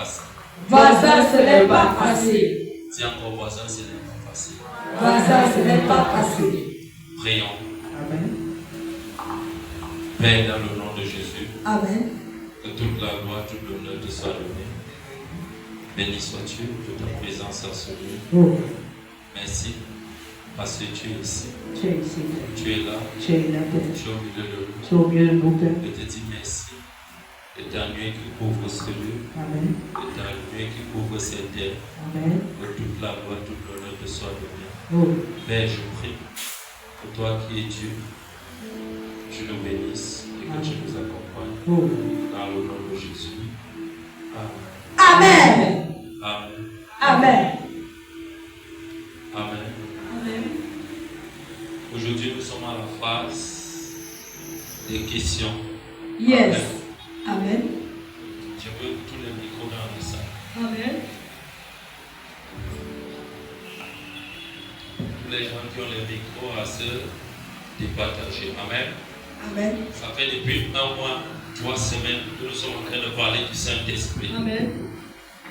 facile. Voisin, ce n'est pas facile. Dis encore voisin, ce n'est pas facile. Voisin, ce n'est pas facile. Prions. Amen. Père, dans le nom de Jésus, Amen. que toute la gloire, tout l'honneur te soit donné. Béni sois-tu de ta présence en ce lieu. Oh, Merci parce que tu es ici. tu es ici. Tu es là. Tu es là. Tu es au milieu de nous. Tu es au milieu de nous, Père. Je te dis merci de ta nuit qui couvre ce lieu, Amen. de ta nuit qui couvre cette terre, Amen. que toute la gloire, tout l'honneur te soit donné. Oh, Père, je prie que toi qui es Dieu, tu nous bénisses et que tu nous accompagnes oh. dans le nom de Jésus. Amen. Amen. Amen. Amen. Amen. Amen. Aujourd'hui, nous sommes à la phase des questions. Yes. Amen. Je veux tous les micros dans le salle. Amen. Tous les gens qui ont les micros à se départager. Amen. Amen. Ça fait depuis 1 mois, 3 semaines que nous sommes en train de parler du Saint-Esprit. Amen.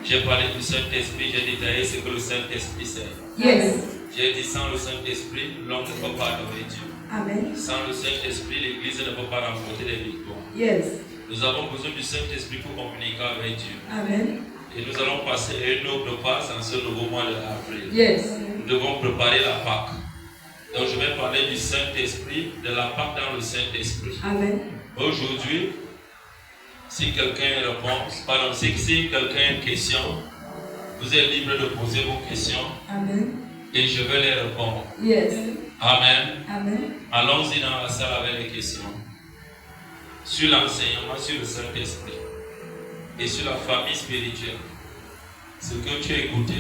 J'ai parlé du Saint-Esprit, j'ai détaillé ce que le Saint-Esprit c'est. Yes. J'ai dit sans le Saint-Esprit, l'homme ne peut pas adorer Dieu. Amen. Sans le Saint-Esprit, l'Église ne peut pas remporter des victoires. Yes. Nous avons besoin du Saint-Esprit pour communiquer avec Dieu. Amen. Et nous allons passer une autre phase en ce nouveau mois d'avril. Yes. Nous devons préparer la Pâque. Donc je vais parler du Saint-Esprit, de la Pâque dans le Saint-Esprit. Amen. Aujourd'hui, si quelqu'un a une réponse, pardon, si quelqu'un a une question, vous êtes libre de poser vos questions Amen. et je vais les répondre. Yes. Amen. Amen. Allons-y dans la salle avec les questions. Sur l'enseignement, sur le Saint-Esprit et sur la famille spirituelle. Ce que tu as écouté,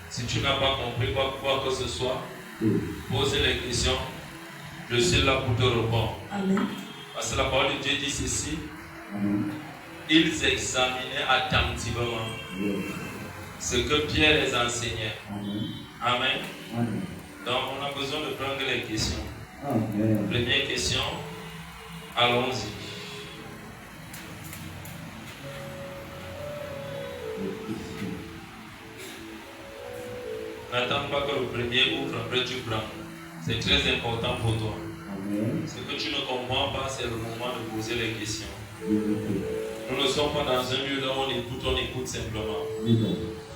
si tu n'as pas compris quoi que ce soit, pose les questions. Je suis là pour te répondre. Amen. Parce que la parole de Dieu dit ceci. Ils examinaient attentivement ce que Pierre les enseignait. Amen. Donc on a besoin de prendre les questions. Première question, allons-y. N'attends pas que le premier ouvre, après tu prends. C'est très important pour toi. Ce que tu ne comprends pas, c'est le moment de poser les questions. Nous ne sommes pas dans un lieu là où on écoute simplement. Il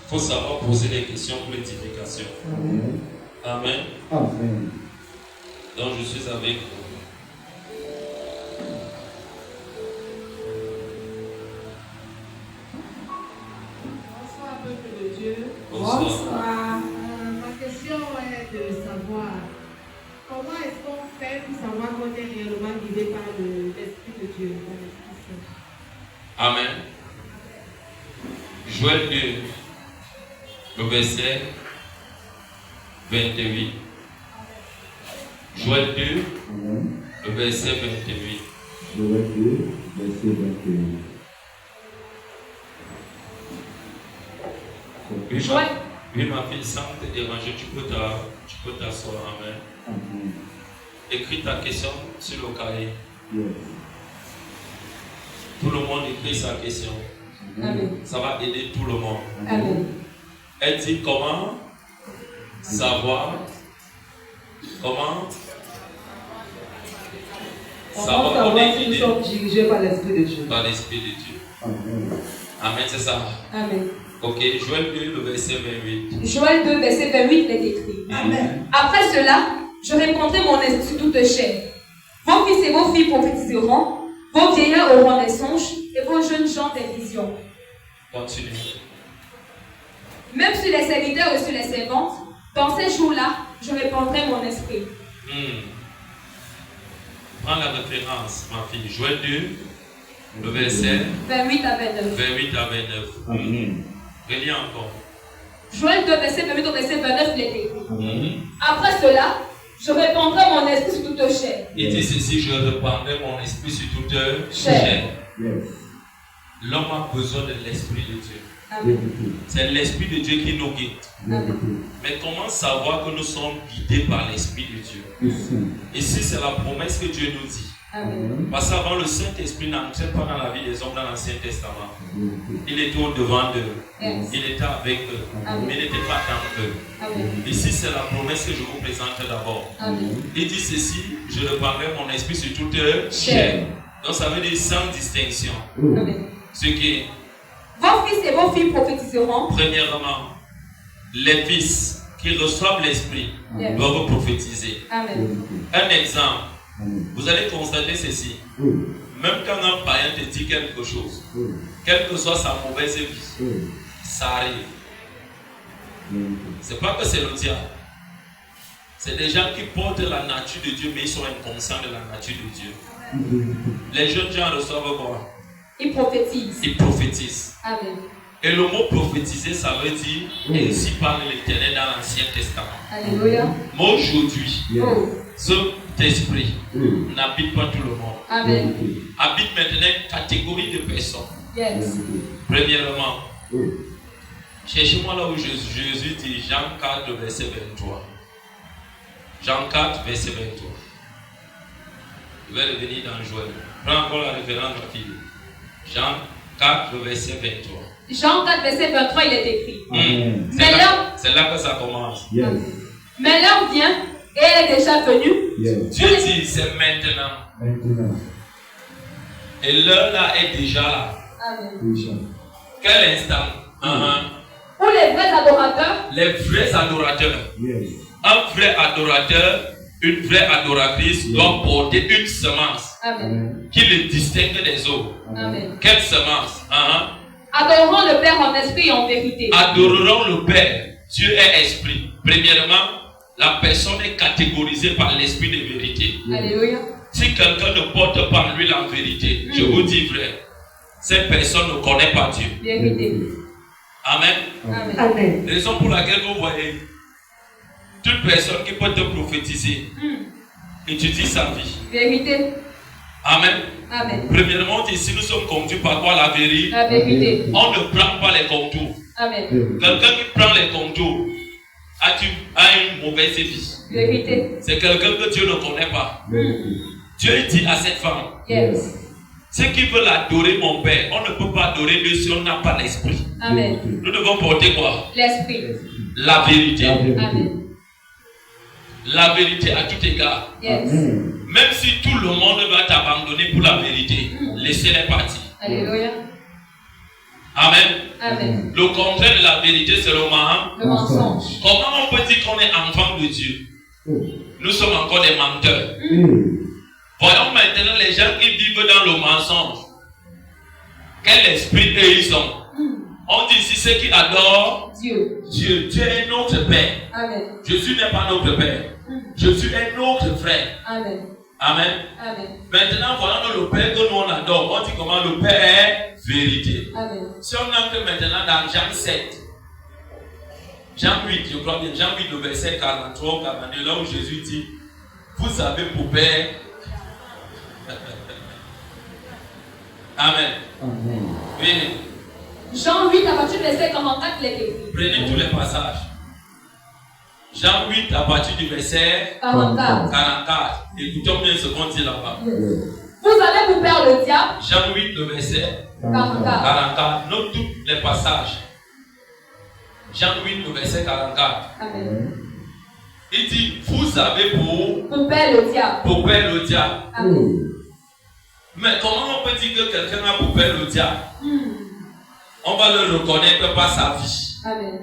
faut savoir poser des questions pour l'édification. Amen. Amen. Donc je suis avec vous. Bonsoir, peuple de Dieu. Bonsoir. Ma question est de savoir comment est-ce qu'on fait pour savoir qu'on est réellement guidé par l'Esprit de Dieu, par l'Esprit Saint. Amen. Joël 2, le verset 28. Joël 2, le verset 28. Joël 2, verset 21. Oui, ma fille, sans te déranger, tu peux t'asseoir. Amen. Amen. Écris ta question sur le cahier. Yes. Tout le monde écrit sa question. Amen. Ça va aider tout le monde. Amen. Elle dit comment savoir, comment savoir qu'on est si nous guidé sommes dirigés par l'Esprit de Dieu. par l'Esprit de Dieu. Amen. Amen, c'est ça. Amen. Ok, Joël 2, le verset 28. Joël 2, verset 28 est écrit. Amen. Après cela, je répandrai mon esprit sur toute chair. Vos fils et vos filles prophétiseront, vos vieillards auront des songes, et vos jeunes gens des visions. Continue. Même sur les serviteurs et sur les servantes, dans ces jours-là, je répandrai mon esprit. Prends la référence, ma fille. Joël 2, le verset 28 à 29. 28 à 29. Amen. Relis encore. Joël 2, verset 28 au verset 29, il est écrit. Amen. Après cela, je répandrai mon esprit sur toute chair. Il dit ceci, je répandrai mon esprit sur toute Chair. chair. Yes. L'homme a besoin de l'Esprit de Dieu. Amen. C'est l'Esprit de Dieu qui nous guide. Mais comment savoir que nous sommes guidés par l'Esprit de Dieu? Ici. Ici, c'est la promesse que Dieu nous dit. Amen. Parce qu'avant, le Saint-Esprit n'entrait pas dans la vie des hommes dans l'Ancien Testament. Il était au-devant d'eux. Yes. Il était avec eux. Amen. Mais il n'était pas dans eux. Amen. Ici, c'est la promesse que je vous présente d'abord. Amen. Il dit ceci, je répandrai mon esprit sur toute chair. Donc ça veut dire sans distinction. Amen. Ce qui est, Vos fils et vos filles prophétiseront. premièrement, les fils qui reçoivent l'esprit Yes. doivent prophétiser. Amen. Un exemple, vous allez constater ceci. Même quand un païen te dit quelque chose, quelle que soit sa mauvaise vie, ça arrive. C'est pas que c'est le diable. C'est des gens qui portent la nature de Dieu, mais ils sont inconscients de la nature de Dieu. Les jeunes gens reçoivent quoi? Ils prophétisent. Ils prophétisent. Amen. Et le mot prophétiser, ça veut dire ainsi parle l'Éternel dans l'Ancien Testament. Alléluia. Mais aujourd'hui, Oh. cet esprit n'habite pas tout le monde. Amen. Habite maintenant une catégorie de personnes. Yes. Premièrement, cherchez-moi là où Jésus dit, Jean 4, verset 23. Jean 4, verset 23. Je vais revenir dans Joël. Prends encore la référence, ma fille. Jean 4, verset 23. Jean 4, verset 23, il est écrit. C'est là que ça commence. Mais l'heure vient et elle est déjà venue. Dieu dit, c'est maintenant. Et l'heure là est déjà là. Amen. Quel instant? Où les vrais adorateurs. Les vrais adorateurs. Un vrai adorateur, une vraie adoratrice doit porter une semence Amen. qui le distingue des autres. Amen. Quelle semence? Adorons le Père en esprit et en vérité. Adorerons le Père. Dieu est esprit. Premièrement, la personne est catégorisée par l'esprit de vérité. Alléluia. Si quelqu'un ne porte pas en lui la vérité, je vous dis vrai, cette personne ne connaît pas Dieu. Vérité. Amen. Amen. Amen. Raison pour laquelle vous voyez toute personne qui peut te prophétiser étudie sa vie. Vérité. Amen. Amen. Premièrement, ici nous sommes conduits par quoi? La vérité. La vérité. On ne prend pas les contours. Amen. Quelqu'un qui prend les contours a une mauvaise vie. Vérité. C'est quelqu'un que Dieu ne connaît pas. Dieu dit à cette femme, Yes. ceux qui veulent adorer mon Père, on ne peut pas adorer Dieu si on n'a pas l'esprit. Amen. Nous devons porter quoi? L'esprit. La vérité. Amen. La vérité à tout égard. Yes. Même si tout le monde va t'abandonner pour la vérité, laissez-les partir. Alléluia. Amen. Amen. Le contraire de la vérité, c'est le mensonge. Comment on peut dire qu'on est enfant de Dieu? Nous sommes encore des menteurs. Voyons maintenant les gens qui vivent dans le mensonge. Quel esprit eux ils ont? On dit ici ceux qui adorent Dieu. Dieu. Dieu est notre Père. Amen. Jésus n'est pas notre Père. Jésus est notre frère. Amen. Amen. Amen. Maintenant, voyons le Père que nous on adore. On dit comment le Père est vérité. Amen. Si on entre maintenant dans Jean 7, Jean 8, je crois bien, Jean 8, le verset 43, 42, là où Jésus dit, vous avez pour Père. Amen. Oui. Jean 8, à partir du verset 44, il est écrit. Prenez tous les passages. Jean 8, à partir du verset 44. 44. Écoutons bien ce qu'on dit là-bas. Vous avez pour père le diable. Jean 8, le verset 44. 44. Note tous les passages. Jean 8, le verset 44. Amen. Il dit, vous avez Pour père le diable. pour père le diable. Amen. Mais comment on peut dire que quelqu'un a pour père le diable? On va le reconnaître par sa vie. Amen.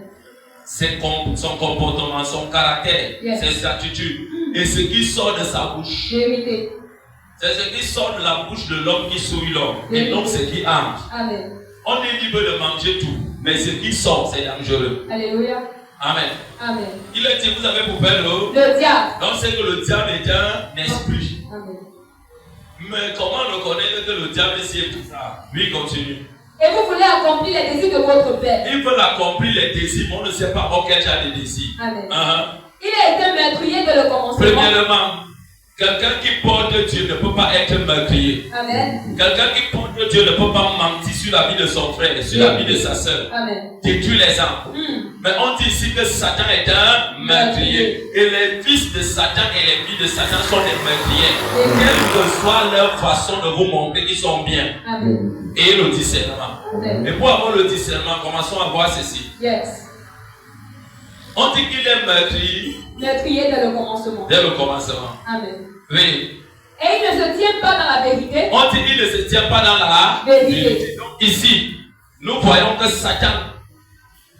Son comportement, son caractère, Yes. ses attitudes et ce qui sort de sa bouche. Vérité. C'est ce qui sort de la bouche de l'homme qui souille l'homme Oui. et non ce qui entre. Amen. On est libre de manger tout, mais ce qui sort, c'est dangereux. Alléluia. Amen. Amen. Il a dit, vous avez pour père Le diable. donc c'est que le diable est un esprit. Amen. Mais comment reconnaître que le diable est si et tout ça? Oui, continue. Et vous voulez accomplir les désirs de votre père. Il veut accomplir les désirs, mais on ne sait pas auquel genre de désirs. Amen. Uh-huh. Il a été meurtrier dès le commencement. Premièrement, Quelqu'un qui porte Dieu ne peut pas être meurtrier. Amen. Quelqu'un qui porte Dieu ne peut pas mentir sur la vie de son frère, sur la vie de sa sœur. Amen. Détruire les âmes. Mais on dit ici que Satan est un meurtrier. Et les fils de Satan et les filles de Satan sont des meurtriers. Quelle que soit leur façon de vous montrer qu'ils sont bien. Amen. Et le discernement. Amen. Et pour avoir le discernement, commençons à voir ceci. Yes. On dit qu'il est meurtrier Meurtrier dès le commencement. dès le commencement. Amen. Oui. Et il ne se tient pas dans la vérité. On dit qu'il ne se tient pas dans la vérité. Donc ici, nous voyons que Satan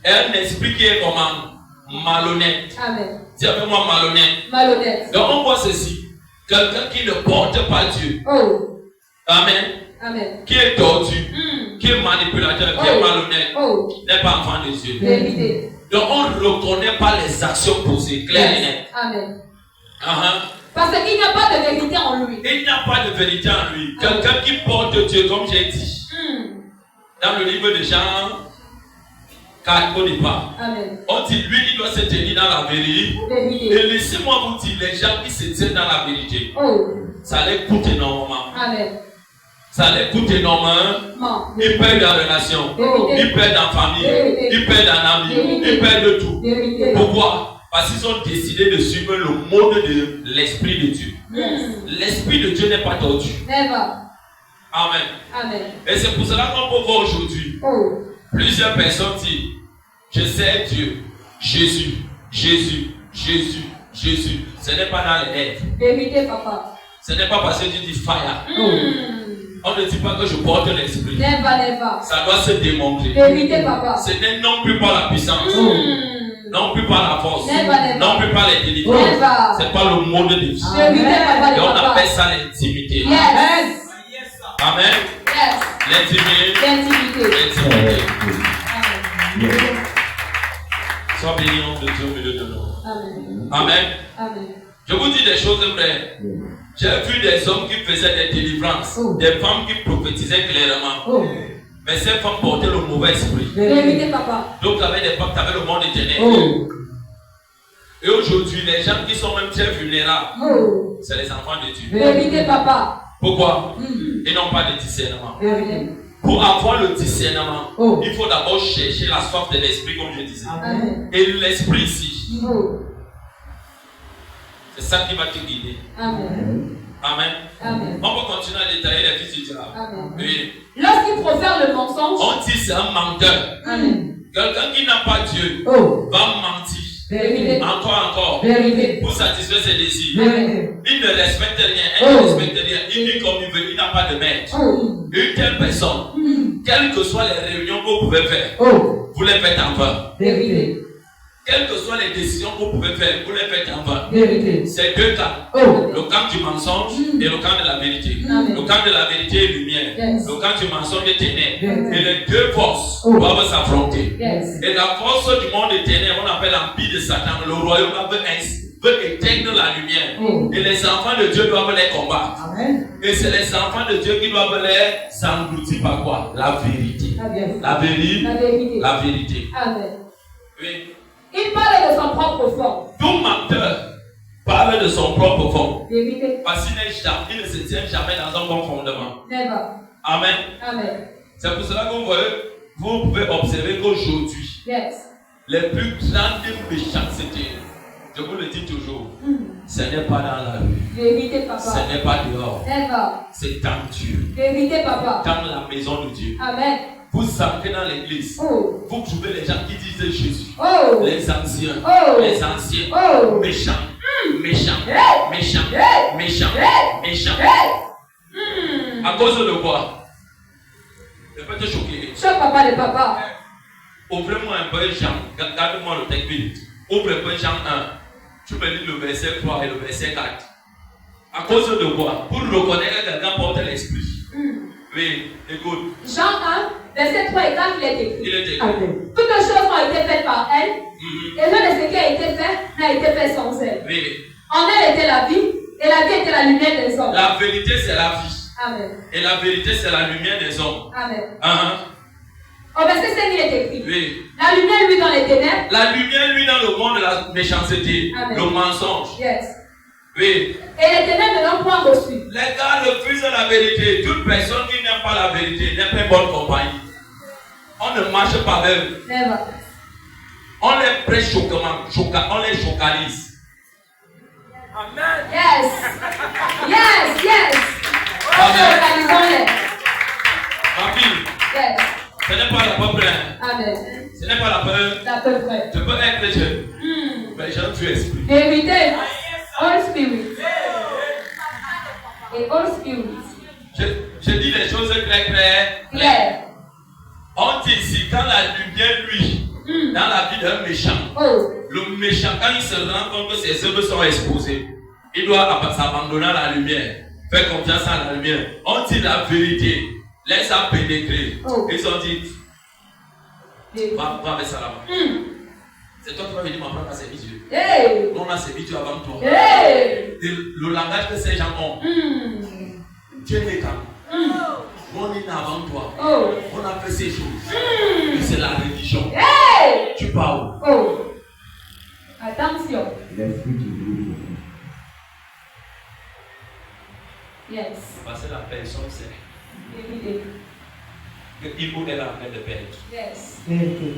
est un esprit qui est comment? Malhonnête. Amen. Dis avec moi malhonnête. Malhonnête. Donc on voit ceci. Quelqu'un qui ne porte pas Dieu. Oh. Amen. Amen. Qui est tordu. Qui est manipulateur. Qui est malhonnête. Oh. N'est pas enfant de Dieu. Vérité. Donc on ne reconnaît pas les actions posées. Claires et nettes. Amen. Uh-huh. Parce qu'il n'y a pas de vérité en lui. Il n'y a pas de vérité en lui. Quelqu'un qui porte Dieu, comme j'ai dit, dans le livre de Jean 4 au départ, Amen. on dit lui, il doit se tenir dans la vérité. Et laissez-moi vous dire, les gens qui se tiennent dans la vérité, ça les coûte énormément. Amen. Ça les coûte énormément. Ils perdent en relation, ils perdent en famille, ils perdent en amis, ils perdent tout. Pourquoi? Parce qu'ils ont décidé de suivre le mode de l'Esprit de Dieu. L'Esprit de Dieu n'est pas tordu. Never. Amen. Amen. Et c'est pour cela qu'on peut voir aujourd'hui plusieurs personnes disent, je sais Dieu, Jésus, Jésus, Jésus, Jésus. Ce n'est pas dans les lettres. Vérité, papa. Ce n'est pas parce que tu dis fire. On ne dit pas que je porte l'Esprit. Never, never. Ça doit se démontrer. Vérité, papa. Ce n'est non plus par la puissance. Non plus par la force. Never. Non plus par l'intelligence. C'est pas le mode de vie. Vérité, papa. Et on appelle ça l'intimité. Yes. Amen. Yes. L'intimité. L'intimité. Sois béni au nom de Dieu au milieu de nous. Amen. Amen. Amen. Je vous dis des choses vraies. J'ai vu des hommes qui faisaient des délivrances, des femmes qui prophétisaient clairement. Mais ces femmes portaient le mauvais esprit. Vérité, papa. Donc, tu avais des femmes, tu avais le monde éternel. Et aujourd'hui, les gens qui sont même très vulnérables, c'est les enfants de Dieu. Vérité, papa. Pourquoi? Ils n'ont pas de discernement. Pour avoir le discernement, il faut d'abord chercher la soif de l'esprit, comme je disais. Amen. Et l'esprit ici, c'est ça qui va te guider. Amen. Amen. Amen. On peut continuer à détailler les fils du diable. Amen. Oui. Lorsqu'il profère le mensonge, On dit c'est un menteur. Amen. Quelqu'un qui n'a pas Dieu va mentir. Vérité. Encore. Vérité. Pour satisfaire ses désirs. Vérité. Il ne respecte rien. Elle ne respecte rien. Il dit comme il veut. Il n'a pas de maître. Une telle personne, quelles que soient les réunions que vous pouvez faire, vous les faites en vain. Vérité. Quelles que soient les décisions que vous pouvez faire, vous les faites en vain. Vérité. C'est deux camps. Le camp du mensonge et le camp de la vérité. Amen. Le camp de la vérité est lumière. Yes. Le camp du mensonge est ténèbres. Yes. Et les deux forces doivent s'affronter. Yes. Et la force du monde des ténèbres, on appelle l'empire de Satan. Le royaume veut éteindre la lumière. Et les enfants de Dieu doivent les combattre. Amen. Et c'est les enfants de Dieu qui doivent les engloutir par quoi? La vérité. La vérité. La vérité. La vérité. Amen. Oui. Il parlait de son propre fond. Tout menteur parle de son propre fond. Vérité. Parce qu'il ne se tient jamais dans un bon fondement. Never. Amen. Amen. C'est pour cela que vous pouvez observer qu'aujourd'hui, Yes. les plus grandes méchancetés, je vous le dis toujours, ce n'est pas dans la rue, Vérité, ce papa. n'est pas dehors, Never. c'est dans Dieu, Vérité, papa. dans la maison de Dieu. Amen. Vous entrez dans l'église, vous trouvez les gens qui disent Jésus, les anciens, les anciens, méchants, méchants, méchants, méchants, méchants. À cause de quoi? Je peux te choquer. Choc papa de papa. Ouvrez-moi un peu Jean, garde-moi le texte biblique. Ouvre un peu Jean 1. Tu me lis le verset 3 et le verset 4. À cause de quoi? Pour reconnaître que quelqu'un porte l'esprit. Oui, écoute. Jean 1, verset 3 et 4, il est écrit. Il est écrit. Toutes les choses ont été faites par elle, et rien de ce qui a été fait n'a été fait sans elle. Oui. En elle était la vie, et la vie était la lumière des hommes. La vérité, c'est la vie. Amen. Et la vérité, c'est la lumière des hommes. Amen. Au verset 5, il est écrit. Oui. La lumière, lui, dans les ténèbres. La lumière, lui, dans le monde de la méchanceté. Amen. Le mensonge. Yes. Oui. Et les ténèbres ne l'ont point reçu. Les gars refusent la vérité. Toute personne qui n'aime pas la vérité n'est pas bonne compagnie. On ne marche pas avec eux. Never. On les on les chocalise. Amen. Yes. Yes, yes. Amen. Organisons-les. Ma fille, Yes. ce n'est pas la peur pleine. Amen. Ce n'est pas la peur. C'est à peu près. Je peux être jeune, mais j'ai un Dieu esprit. Vérité. All Spirit. Et All Spirit. Je dis les choses très claires. Claire. On dit ici, quand la lumière luit dans la vie d'un méchant, Oh. le méchant, quand il se rend compte que ses œuvres sont exposées, il doit s'abandonner à la lumière, faire confiance à la lumière. On dit la vérité, laisse à pénétrer. Oh. Ils ont dit, Vérité. va avec ça là-bas. C'est toi qui vas venir m'apprendre à servir Dieu. Hey. Nous, on a servi Dieu avant toi. Hey. Et le langage que ces gens ont, Dieu n'est qu'à nous. On est avant toi. Oh. On a fait ces choses. Et c'est la religion. Hey. Tu parles. Oh. Attention. L'esprit du Dieu. Yes. Parce que la personne sait Vérité. que Ibo est en train de perdre. Yes. Vérité.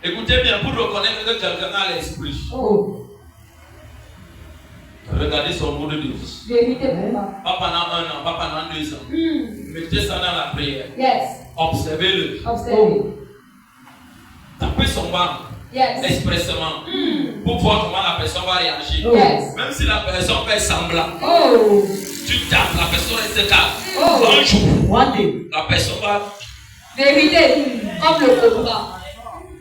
Écoutez bien, pour reconnaître que quelqu'un a l'esprit, Oh. regardez son mot de Dieu. Vérité, papa. Pas pendant 1 an, pas pendant 2 ans. Mettez ça dans la prière. Yes. Observez-le. Observez. Tapez son banc Yes. expressément pour voir comment la personne va réagir. Yes. Même si la personne fait semblant, Oh. tu tapes, la personne reste calme. Oh. Un jour, One day. la personne va. Vérité. Comme le cobra.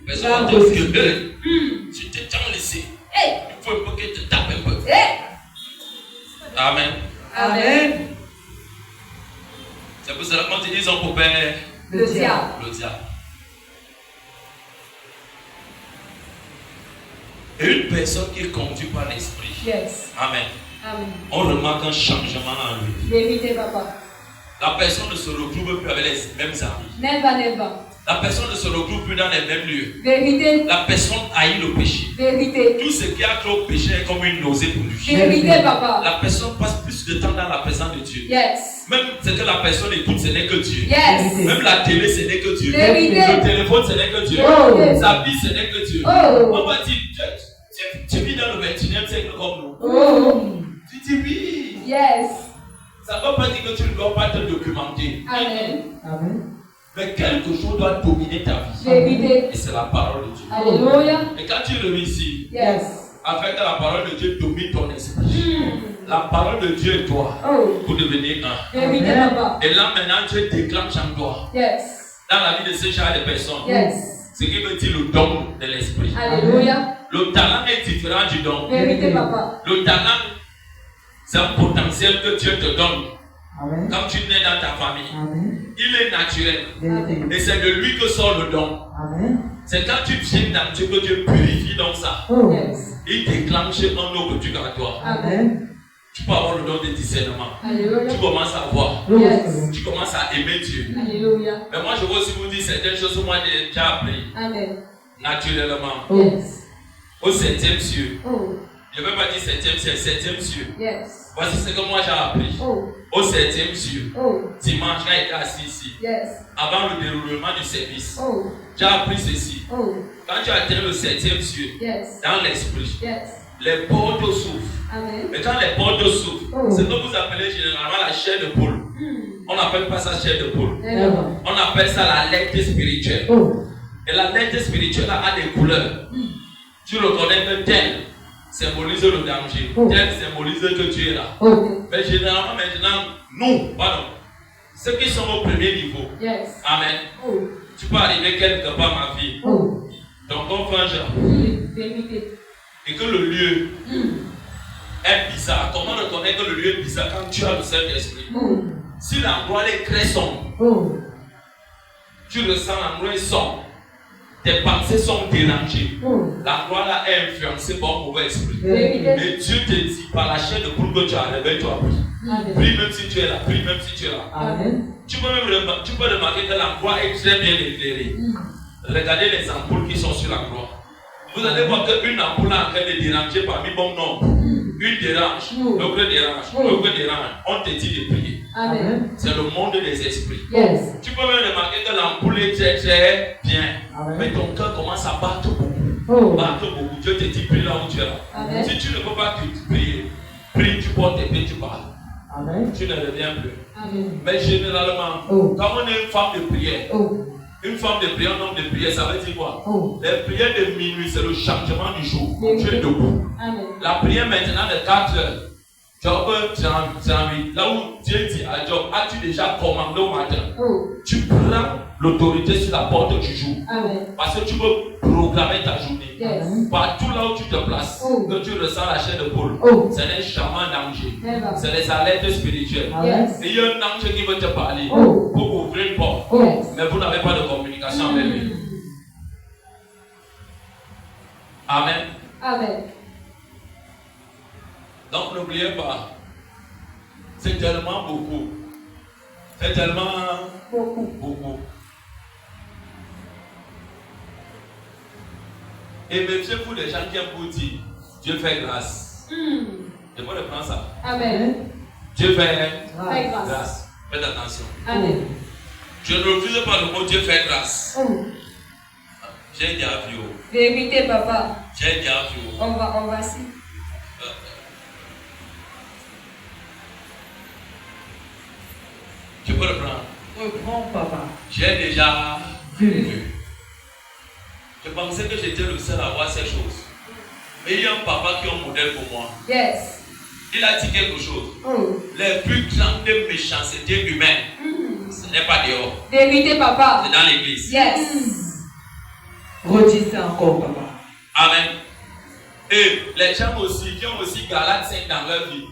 La personne va te dire que tu t'es tant laissé. Hey. Il faut un peu que tu tapes un peu. Hey. Amen. Amen. C'est pour cela qu'on dit ils ont pour père Le diable. le diable. Et une personne qui est conduite par l'esprit. Yes. Amen. Amen. On remarque un changement en lui. Vérité, papa. La personne ne se retrouve plus avec les mêmes amis. Never, never. La personne ne se retrouve plus dans les mêmes lieux. Vérité. La personne haït le péché. Vérité. Tout ce qui a trait au péché est comme une nausée pour lui. Vérité, papa. La personne passe plus de temps dans la présence de Dieu. Yes. Même ce que la personne écoute, ce n'est que Dieu. Yes. Même la télé, ce n'est que Dieu. Vérité. Le téléphone, ce n'est que Dieu. Oh. Sa vie, ce n'est que Dieu. Oh. On va dire, tu vis dans le 21e siècle comme nous. Oh. Tu dis oui. Yes. Ça ne veut pas dire que tu ne dois pas te documenter. Amen. Amen. Mais quelque chose doit dominer ta vie. Vérité. Et c'est la parole de Dieu. Alléluia. Et quand tu réussis, Yes. afin que la parole de Dieu domine ton esprit, la parole de Dieu et toi, Oh. vous devenez un. Vérité, Amen. papa. Et là maintenant, Dieu déclenche en toi, Yes. dans la vie de ce genre de personnes, Yes. ce qui veut dire le don de l'esprit. Alléluia. Le talent est différent du don. Vérité, papa. Le talent, c'est un potentiel que Dieu te donne. Amen. Quand tu nais dans ta famille, Amen. il est naturel. Vérité. Et c'est de lui que sort le don. Amen. C'est quand tu viens dans Dieu que Dieu purifie donc ça. Oh. Yes. Il déclenche un eau que tu gardes toi. Amen. Tu peux avoir le don de discernement. Alléluia. Tu commences à voir. Oh. Yes. Tu commences à aimer Dieu. Alléluia. Mais moi, je veux aussi vous dire certaines choses que moi j'ai déjà appris Amen. naturellement. Oh. Yes. Au 7e cieux. Oh. Je ne veux pas dire 7e cieux, 7e cieux. Yes. Voici ce que moi j'ai appris. Oh. Au 7e cieux. Oh. Dimanche, j'ai été assis ici. Yes. Avant le déroulement du service. Oh. J'ai appris ceci. Oh. Quand tu atteins le 7e cieux, Yes. dans l'esprit, Yes. les portes s'ouvrent. Amen. Mais quand les portes s'ouvrent, Oh. c'est ce que vous appelez généralement la chair de poule. On n'appelle pas ça chair de poule. Never. On appelle ça la lettre spirituelle. Oh. Et la lettre spirituelle a des couleurs. Tu reconnais que tel symbolise le danger. Oh. Tel symbolise que Dieu est là. Oh. Mais généralement, maintenant, nous, pardon, ceux qui sont au premier niveau, Yes. amen. Oh. Tu peux arriver quelque part, ma fille. Oh. Donc, on fait un genre. Vérité. Et que le lieu est bizarre. Comment reconnaître que le lieu est bizarre quand tu as le Saint-Esprit? Oh. Si l'endroit est très sombre, Oh. tu ressens l'endroit est sombre. Tes pensées sont dérangées. Oh. L'endroit là est influencé par un mauvais esprit. Vérité. Et Dieu te dit par la chair de poule que tu as réveillé, toi prie. Amen. Prie même si tu es là, prie même si tu es là. Amen. Tu peux remarquer que l'endroit est très bien éclairé. Regardez les ampoules qui sont sur l'endroit. Vous allez voir qu'une ampoule est en train de déranger parmi bon nombre. Une dérange, Mm. l'autre dérange, Mm. l'autre dérange. On te dit de prier. Amen. C'est le monde des esprits. Yes. Tu peux même remarquer que l'ampoule est très très bien. Amen. Mais ton cœur commence à battre beaucoup. Oh. Battre beaucoup. Dieu te dit prie là où tu es là. Amen. Si tu ne peux pas prier, prie, tu portes tes pieds, tu parles. Amen. Tu ne reviens plus. Amen. Mais généralement, Oh. quand on est une femme de prière, Oh. une femme de prière, un homme de prière, ça veut dire quoi? Oh. Les prières de minuit, c'est le changement du jour. Oui. Tu es debout. Amen. La prière maintenant de 4 heures. Job 38, là où Dieu dit à Job, as-tu déjà commandé au matin? Oh. Tu prends l'autorité sur la porte du jour. Amen. Parce que tu veux programmer ta journée. Yes. Partout là où tu te places, Oh. que tu ressens la chair de poule, Oh. c'est un chaman danger. Never. C'est les alertes spirituelles. Yes. Et il y a un ange qui veut te parler Oh. pour ouvrir une porte. Yes. Mais vous n'avez pas de communication avec lui. Amen. Amen. Donc n'oubliez pas, c'est tellement beaucoup. C'est tellement Beaucoup. beaucoup. Et méfiez-vous des gens qui aiment vous dire, Dieu fait grâce. Je peux reprendre ça. Amen. Dieu fait Fais grâce. grâce. Faites attention. Amen. Je ne refuse pas le mot Dieu fait grâce. Oh. J'ai dit à vous. Vérité, papa. J'ai dit à vous. On va si. Tu peux reprendre. Reprends, papa. J'ai déjà Vu. vu. Je pensais que j'étais le seul à voir ces choses. Mais il y a un papa qui est un modèle pour moi. Yes. Il a dit quelque chose. Oh. Les plus grandes méchancetés humaines, ce n'est pas dehors, Vérité, papa. c'est dans l'église. Yes. Redis ça encore, papa. Amen. Et les gens aussi qui ont aussi Galate 5 dans leur vie.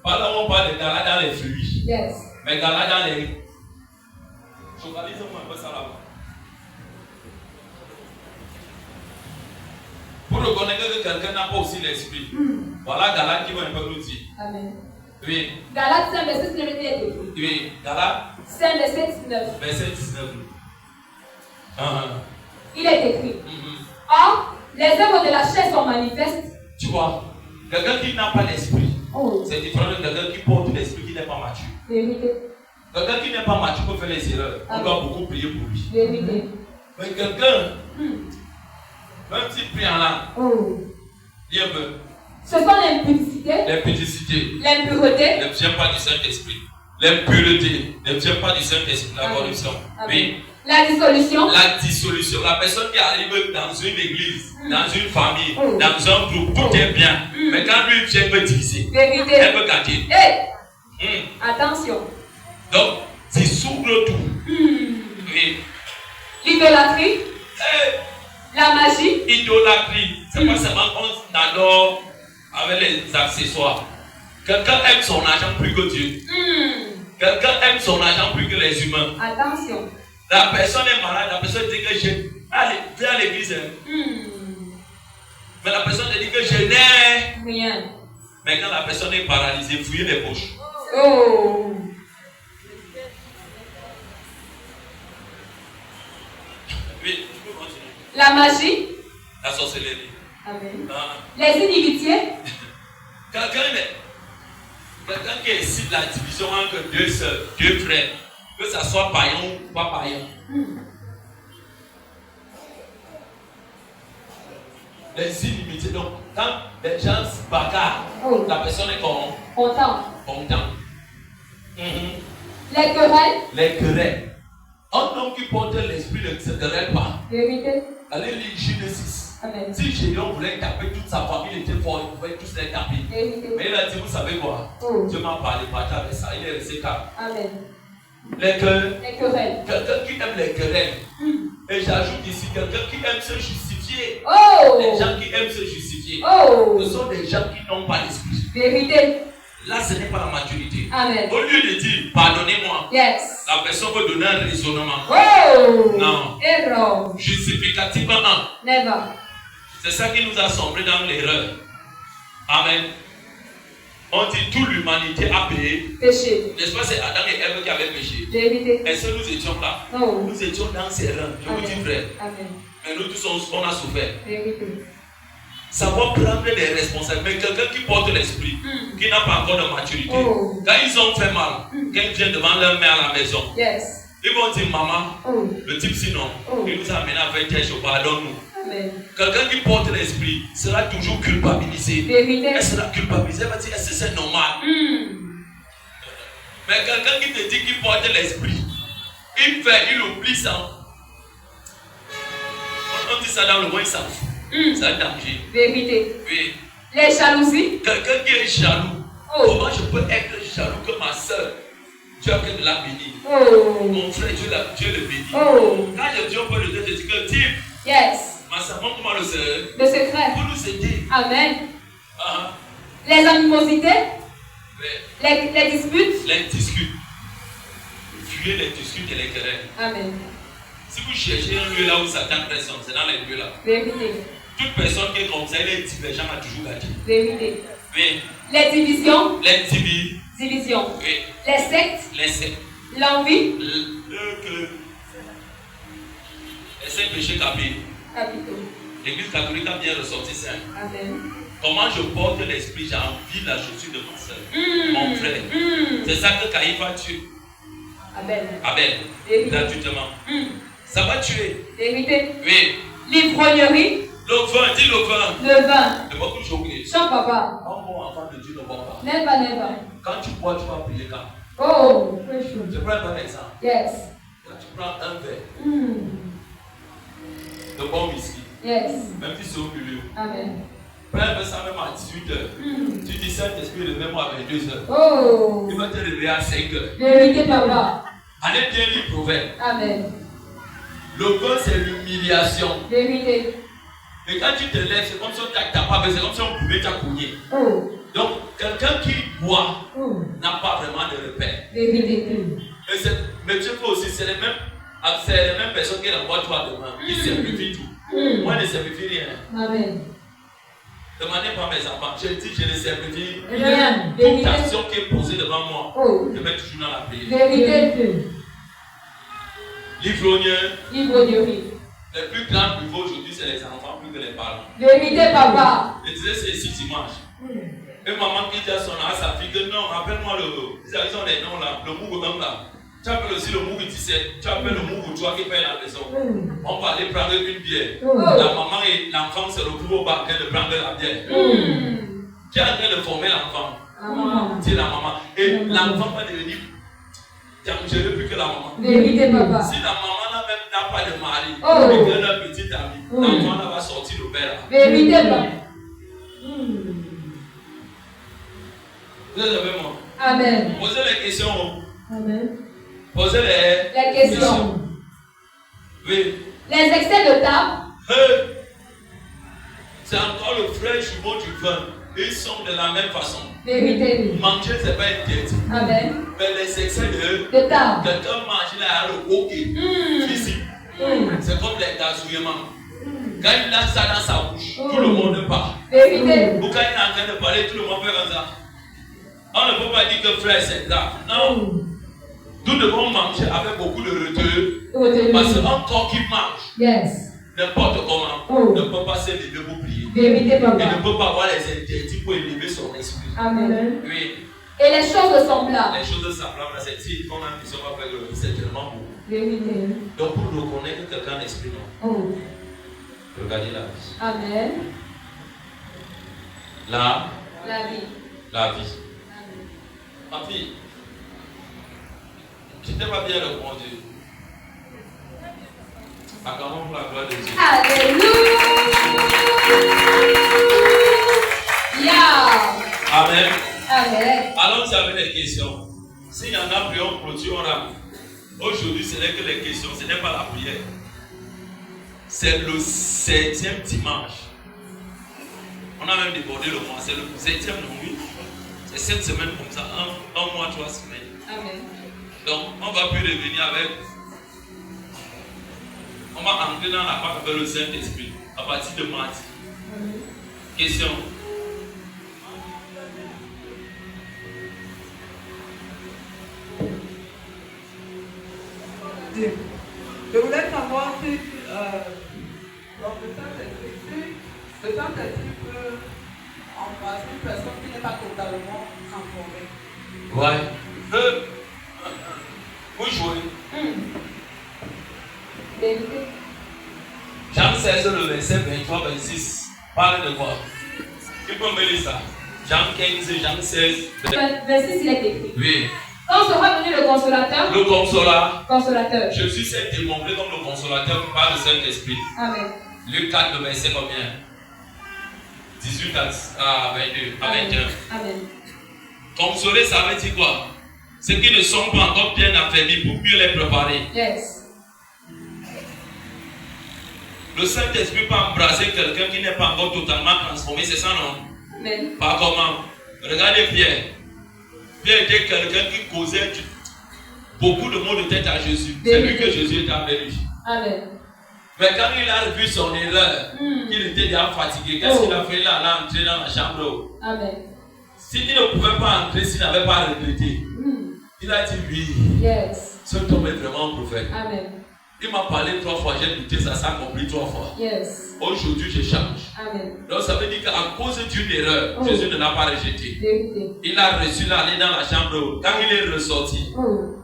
Pas là où on parle de Galate dans les fruits, Yes. mais Galate dans les. Focalisez-moi un peu ça là-bas. Pour reconnaître que quelqu'un n'a pas aussi l'esprit. Voilà Galate qui va un peu nous dire. Amen. Oui, Galates 5, verset 19 et 20. oui, Galate 5, verset 19. verset 19. Il est écrit. Or, les œuvres de la chair sont manifestes. Tu vois, quelqu'un qui n'a pas l'esprit, Oh. c'est différent de quelqu'un qui porte l'esprit qui n'est pas mature. Vérité. Quelqu'un qui n'est pas mature peut faire les erreurs. On Amen. doit beaucoup prier pour lui. Vérité. Mais quelqu'un, même s'il prie en langue, Oh. il veut Ce sont l'impudicité, l'impudicité, l'impureté, ne vient pas du Saint-Esprit. L'impureté ne vient pas du Saint-Esprit. La Amen. corruption. Amen. Oui. la dissolution, La dissolution. La personne qui arrive dans une église, dans une famille, Oh. dans un groupe, tout est bien. Mais quand lui vient, il veut diviser. Elle vérité. veut gâter. Hey, attention. Donc, dissoudre tout. Oui. L'idolâtrie, Eh, la magie, idolâtrie. C'est pas seulement qu'on adore avec les accessoires. Quelqu'un aime son argent plus que Dieu. Quelqu'un aime son argent plus que les humains. attention. La personne est malade, la personne dit que j'ai. Allez, viens à l'église. Mais la personne te dit que je n'ai. Rien. Mais quand la personne est paralysée, fouillez les poches. Oh. Oui, tu peux continuer. La magie, La sorcellerie. Amen. Ah. Les inimitiés, Quelqu'un qui incite la division entre deux sœurs, deux frères, que ça soit païen ou pas païen. Les inimitiés. Donc, quand les gens se bagarrent, Oh. la personne est content. content. Les querelles, Les querelles. Un homme qui porte l'esprit ne se querelle pas. vérité. Allez lire Genèse. Amen. Si Gédéon voulait taper toute sa famille, il était fort, il pouvait tous les taper. Vérité. Mais il a dit, vous savez quoi? Oh. Dieu m'a parlé, partage avec ça, il est resté calme. Amen. Les querelles. Les querelles. Quelqu'un qui aime les querelles. Et j'ajoute ici, quelqu'un qui aime se justifier. Oh. Les gens qui aiment se justifier, Oh. ce sont des gens qui n'ont pas l'esprit. Vérité. Là, ce n'est pas la maturité. Amen. Au lieu de dire, pardonnez-moi, Yes. la personne veut donner un raisonnement. Oh. Non. Error. Justificatif un. Never. C'est ça qui nous a sombré dans l'erreur. Amen. On dit toute l'humanité a payé. Péché. N'est-ce pas, c'est Adam et Ève qui avaient péché. Vérité. Est-ce que nous étions là? Oh. Nous étions dans ces rangs. Je vous dis, Amen. frère. Amen. Mais nous tous, on a souffert. Vérité. savoir prendre des responsabilités. Mais quelqu'un qui porte l'esprit, qui n'a pas encore de maturité, quand ils ont fait mal, quand ils viennent devant leur mère à la maison, ils vont dire maman, le type sinon, il nous a amené à faire tes choses, pardonne-nous. Quelqu'un qui porte l'esprit sera toujours culpabilisé. Elle sera culpabilisée, elle va dire est-ce que c'est normal? Mais quelqu'un qui te dit qu'il porte l'esprit, il fait, il oublie ça. On dit ça dans le monde, il s'en fout. C'est un danger. Vérité. Oui. Les jalousies. Quelqu'un qui est jaloux. Comment je peux être jaloux que ma soeur? Dieu a que de la bénie. Mon frère, Dieu le bénit. Quand je dis au peuple de Dieu, je dis que type. Yes. Ma soeur, montre-moi le secret. Le secret. Pour nous aider. Amen. Les animosités. Oui. Les disputes. Les disputes. Fuyez les disputes et les querelles. Amen. Si vous cherchez un lieu là où Satan présente, c'est dans les lieux là. Vérité. Toute personne qui est comme ça, elle est divergente, a toujours gagné. Vérité. Oui. Les divisions. Les divisions. Oui. Les sectes. Les sectes. L'envie. Les 5 péchés capitaux. L'église catholique a bien ressorti ça. Amen. Comment je porte l'esprit, j'ai envie de la chaussure de ma soeur, mon frère. C'est ça que Caïn va tuer. Abel. Gratuitement. Ça va tuer. Vérité. Oui. L'ivrognerie. Le vin, dis le vin. Le vin. Ne pas toujours oublier. Chant papa. Un bon enfant de Dieu ne boit pas. Never. Quand tu bois, tu vas prier quand? Precious. Je prends un bon exemple. Yes. Quand tu prends un verre de bon whisky, yes. même si c'est au milieu, Amen. prends un verre ça même à 18h. Tu dis Saint-Esprit, levez-moi à 22h. Il va te réveiller à 5h. Vérité, papa. Allez bien lire Proverbe. Amen. Le vin, c'est l'humiliation. Vérité. Et quand tu te lèves, c'est comme si on t'a pas besoin, c'est comme si on pouvait t'accougner. Donc, quelqu'un qui boit n'a pas vraiment de repère. Vérité. Mais Dieu peut aussi, c'est les mêmes personnes qui l'envoient toi demain, qui simplifient tout. Moi, je ne simplifie rien. Amen. Demandez pas mes enfants, je dis, je ne simplifie rien. Toute action qui est posée devant moi, je mets toujours dans la prière. Vérité. L'ivrognerie. Le plus grand niveau aujourd'hui, c'est les enfants plus que les parents. Vérité, papa. Je disais, c'est ici dimanche. Et maman qui dit à sa fille que non, appelle-moi ils ont des noms là, le Mougou même là. Tu appelles aussi le Mougou 17, tu appelles le Mougou toi qui paye la maison. On va aller prendre une bière. La maman et l'enfant se retrouvent au bar de prendre la bière. Qui est en train de former l'enfant? C'est la maman. Et l'enfant va devenir dangereux plus que la maman. Vérité, papa. Si la maman n'a pas de mari, et qu'elle a un petit ami, l'enfant va sortir le père. Vérité, papa. Vous êtes avec moi? Amen. Posez les questions. Amen. Posez les questions. Oui. Les excès de table. C'est encore le frère jumeau du vin. Ils sont de la même façon. Vérité. Manger, c'est pas une diète. Amen. Mais les excès de table. Quelqu'un mange là, le hockey physique. C'est comme les gazouillements. Quand il a ça dans sa bouche, tout le monde part. Vérité. Ou quand il est en train de parler, tout le monde fait comme ça. On ne peut pas dire que frère c'est grave. Non. Nous devons manger avec beaucoup de retard. Parce qu'un corps qui mange, n'importe comment, ne peut pas s'élever pour prier. Vérité, papa. Il ne peut pas avoir les interdits pour élever son esprit. Amen. Oui. Et les choses semblables. Les choses semblables, c'est si on a une mission à faire, c'est tellement beau. Vérité. Donc pour reconnaître quelqu'un d'esprit, non. Regardez la vie. Amen. La vie. La vie. Ma fille, tu t'es pas bien répondu. Acclamons pour la gloire de Dieu. Alléluia. Amen. Amen. Allons-y avec les questions. S'il y en a plus, on clôture, on rame. Aujourd'hui, ce n'est que les questions, ce n'est pas la prière. C'est le 7e dimanche. On a même débordé le mois, c'est le 7e nuit. C'est cette semaine comme ça, un mois, 3 semaines. Amen. Donc, on va plus revenir avec. On va entrer dans la part avec le Saint-Esprit à partir de mardi. Question. Je voulais savoir si dans le Saint-Esprit, Le Saint-Esprit peut embrasser une personne qui n'est pas totalement transformée. Ouais. Vous jouez. Vérité. Jean 16, le verset 23-26. Parle de quoi? Qui peut me lire ça? Jean 15, Jean 16. Verset 6, il est écrit. Oui. Quand sera venu le consolateur, Consolateur. Jésus s'est démontré comme le consolateur par le Saint-Esprit. Amen. Luc 4, le verset combien? 18 à 22, à 21. Amen. Consoler, ça veut dire quoi? Ceux qui ne sont pas encore bien affermis pour mieux les préparer. Yes. Le Saint-Esprit peut embrasser quelqu'un qui n'est pas encore totalement transformé, c'est ça non? Amen. Pas comment? Regardez Pierre. Pierre était quelqu'un qui causait beaucoup de mots de tête à Jésus. C'est lui que Jésus était avec lui. Amen. Mais quand il a vu son erreur, qu'il était déjà fatigué, qu'est-ce qu'il a fait? Il a entré dans la chambre. Amen. S'il ne pouvait pas entrer, s'il n'avait pas regretté, il a dit oui. Yes. Cet homme est vraiment un prophète. Amen. Il m'a parlé 3 fois, j'ai douté, ça s'est accompli 3 fois. Yes. Aujourd'hui, je change. Amen. Donc ça veut dire qu'à cause d'une erreur, Jésus ne l'a pas rejeté. Vérité. Il a reçu l'aller dans la chambre. Quand il est ressorti,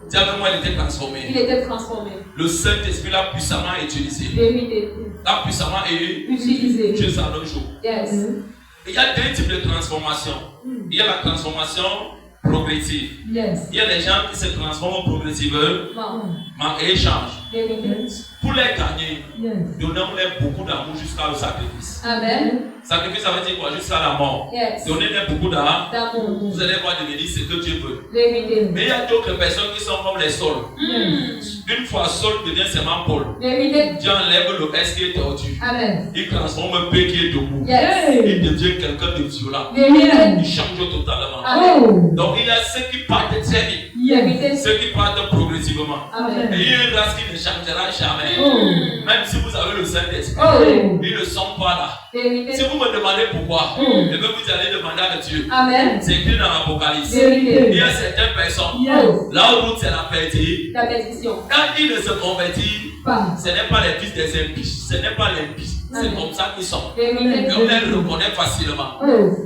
dis avec moi, il était transformé. Il était transformé. Le Saint-Esprit l'a puissamment utilisé. Vérité. L'a puissamment Utilisé. Dieu s'en donne chaud. Yes. Il y a 2 types de transformation. Il y a la transformation progressive. Yes. Il y a des gens qui se transforment progressivement et changent. Vérité. Pour les gagner, Yes. donnons-les beaucoup d'amour jusqu'au sacrifice. Amen. Sacrifice, ça veut dire quoi? Jusqu'à la mort. Yes. Donnez-les beaucoup d'amour. D'amour. Vous allez voir devenir ce que Dieu veut. Vérité. Mais il y a d'autres personnes qui sont comme les Sauls. Une fois Saul devient seulement Paul. Vérité. Dieu enlève le S qui est tordu. Amen. Il transforme un P qui est debout. Yes. Il devient quelqu'un de violent. Vérité. Il change totalement. Amen. Donc il y a ceux qui partent très vite. Vérité. Ceux qui partent progressivement. Amen. Et il y a une race qui ne changera jamais. Même si vous avez le Saint-Esprit, ils ne sont pas là. Vérité. Si vous me demandez pourquoi, eh bien vous allez demander à Dieu. Amen. C'est écrit dans l'Apocalypse. Vérité. Il y a certaines personnes, là où c'est la perdition. La perdition. Quand ils ne se convertissent, ce n'est pas les fils des impies, ce n'est pas les impies. C'est comme ça qu'ils sont. Vérité. Et on les reconnaît facilement.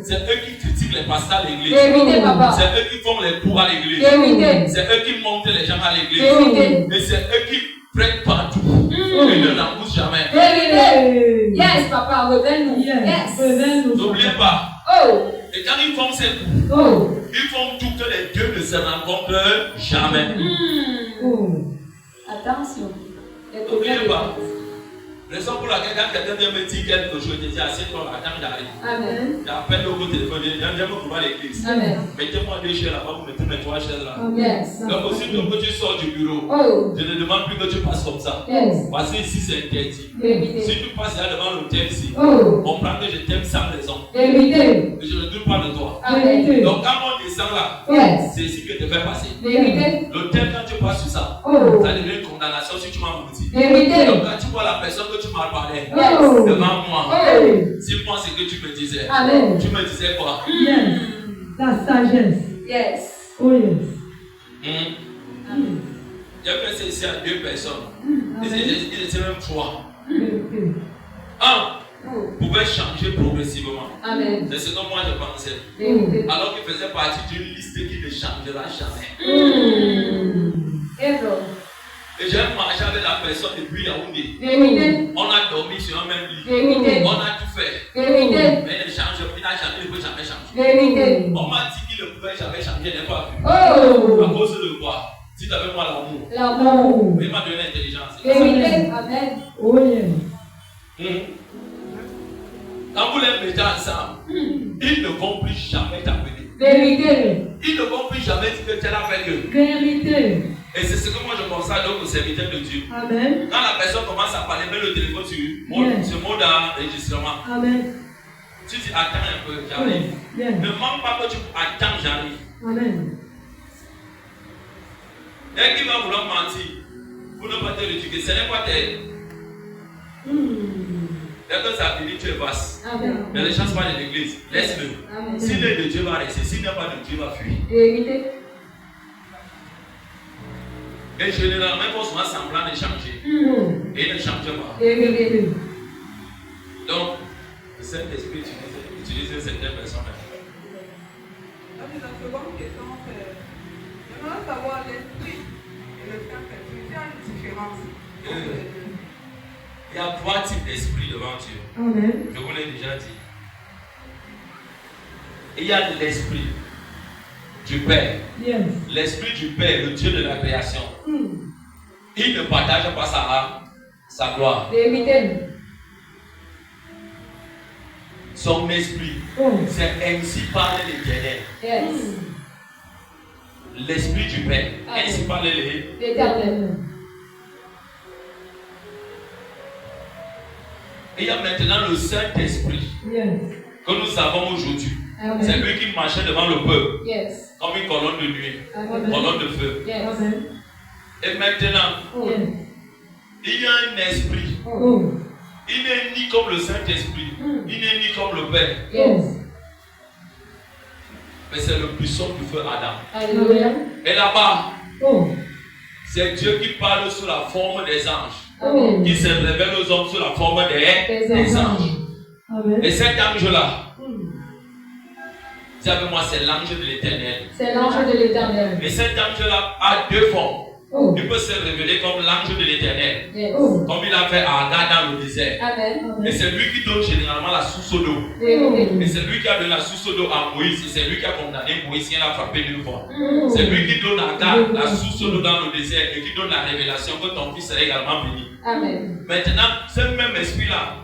C'est eux qui critiquent les pasteurs à l'église. Vérité, papa. C'est eux qui font les cours à l'église. Vérité. C'est eux qui montent les gens à l'église. Vérité. Mais c'est eux qui prennent partout. Ils ne l'embouchent jamais. Vérité. Yes, papa, reviens-nous. Yes. N'oubliez pas. Oh. Et quand ils font ces coups, ils font tout que les deux ne se rencontrent jamais. Attention. N'oubliez pas. Raison pour laquelle quand quelqu'un vient me dire quelque chose, je dis assieds-toi là, attends, j'arrive. Amen. J'appelle au téléphone, viens me trouver à l'église. Amen. Mettez-moi 2 chaises là-bas, vous mettez mes 3 chaises là. Yes. Donc aussitôt que tu sors du bureau, je ne demande plus que tu passes comme ça. Yes. Parce que ici c'est interdit. Vérité. Si tu passes là devant l'hôtel ici, comprends que je t'aime sans raison. Vérité. Et je ne doute pas de toi. Amen. Donc quand on descend là, Yes. c'est ici que tu fais passer. Vérité. L'hôtel, quand tu passes sur ça, ça devient une condamnation si tu m'as menti. Vérité. Donc quand tu vois la personne que tu m'as parlé devant moi, si moi c'est que tu me disais, Amen. tu me disais quoi? La sagesse. Yes. Oh yes. J'ai fait ici à 2 personnes. Ils étaient même 3. Vérité. Un pouvait changer progressivement. Amen. C'est ce que moi je pensais. Vérité. Alors qu'il faisait partie d'une liste qui ne changera jamais. Error. Et j'ai marché avec la personne depuis Yaoundé. Vérité. On a dormi sur un même lit. Vérité. On a tout fait. Vérité. Mais il ne peut jamais changer. Vérité. On m'a dit qu'il ne pouvait jamais changer, je n'ai pas vu. Oh. À cause de quoi? Si tu avais moi l'amour, L'amour. il m'a donné l'intelligence. Vérité. Amen. Oh yes. Quand vous les mettez ensemble, ils ne vont plus jamais t'appeler. Vérité. Ils ne vont plus jamais dire que tu es là avec eux. Vérité. Et c'est ce que moi je constate donc aux serviteurs de Dieu. Amen. Quand la personne commence à parler, mets le téléphone sur ce mode d'enregistrement. Amen. Tu dis attends un peu, j'arrive. Ne manque pas que tu attends, j'arrive. Amen. Et qui va vouloir mentir pour ne pas te l'éduquer, ce n'est pas tel. Dès que ça finit, tu es vaste. Amen. Ne le chasse pas de l'église, laisse-le. Amen. S'il est de Dieu, va rester. S'il n'est pas de Dieu, va fuir. Vérité. Et généralement, ils font souvent semblant de changer. Et ils ne changent pas. Vérité. Donc, Saint-Esprit utilise certaines personnes. Donc, la seconde question, c'est j'aimerais savoir l'esprit et le Saint-Esprit. Il y a une différence entre les deux. Il y a 3 types d'esprit devant Dieu. Amen. Je vous l'ai déjà dit. Il y a l'esprit du Père. Yes. L'esprit du Père, le Dieu de la création. Il ne partage pas sa gloire. Vérité. Son esprit, c'est ainsi parle l'Éternel. Yes. L'esprit du Père, Amen. ainsi parle l'Éternel. L'éternel. Il y a maintenant le Saint-Esprit Yes. que nous avons aujourd'hui. Amen. C'est lui qui marchait devant le peuple Yes. comme une colonne de nuit, Amen. une colonne de feu. Yes. Amen. Et maintenant, Yes. il y a un esprit. Oh. Il n'est ni comme le Saint-Esprit, il n'est ni comme le Père, Yes. mais c'est le puissant du feu Adam. Alléluia. Et là-bas, Oh. c'est Dieu qui parle sous la forme des anges, Amen. qui se révèle aux hommes sous la forme des anges. Amen. Et cet ange-là, dis avec moi, c'est l'ange de l'Éternel. C'est l'ange de l'éternel. Et cet ange-là a 2 formes. Oh. Il peut se révéler comme l'ange de l'Éternel, Yes. Oh. comme il a fait à Agar dans le désert. Amen. Et c'est lui qui donne généralement la source d'eau. Vérité. Et c'est lui qui a donné la source d'eau à Moïse. Et c'est lui qui a condamné Moïse qui l'a frappé d'une fois. C'est lui qui donne à Agar la source d'eau dans le désert et qui donne la révélation que ton fils serait également béni. Amen. Maintenant, ce même esprit-là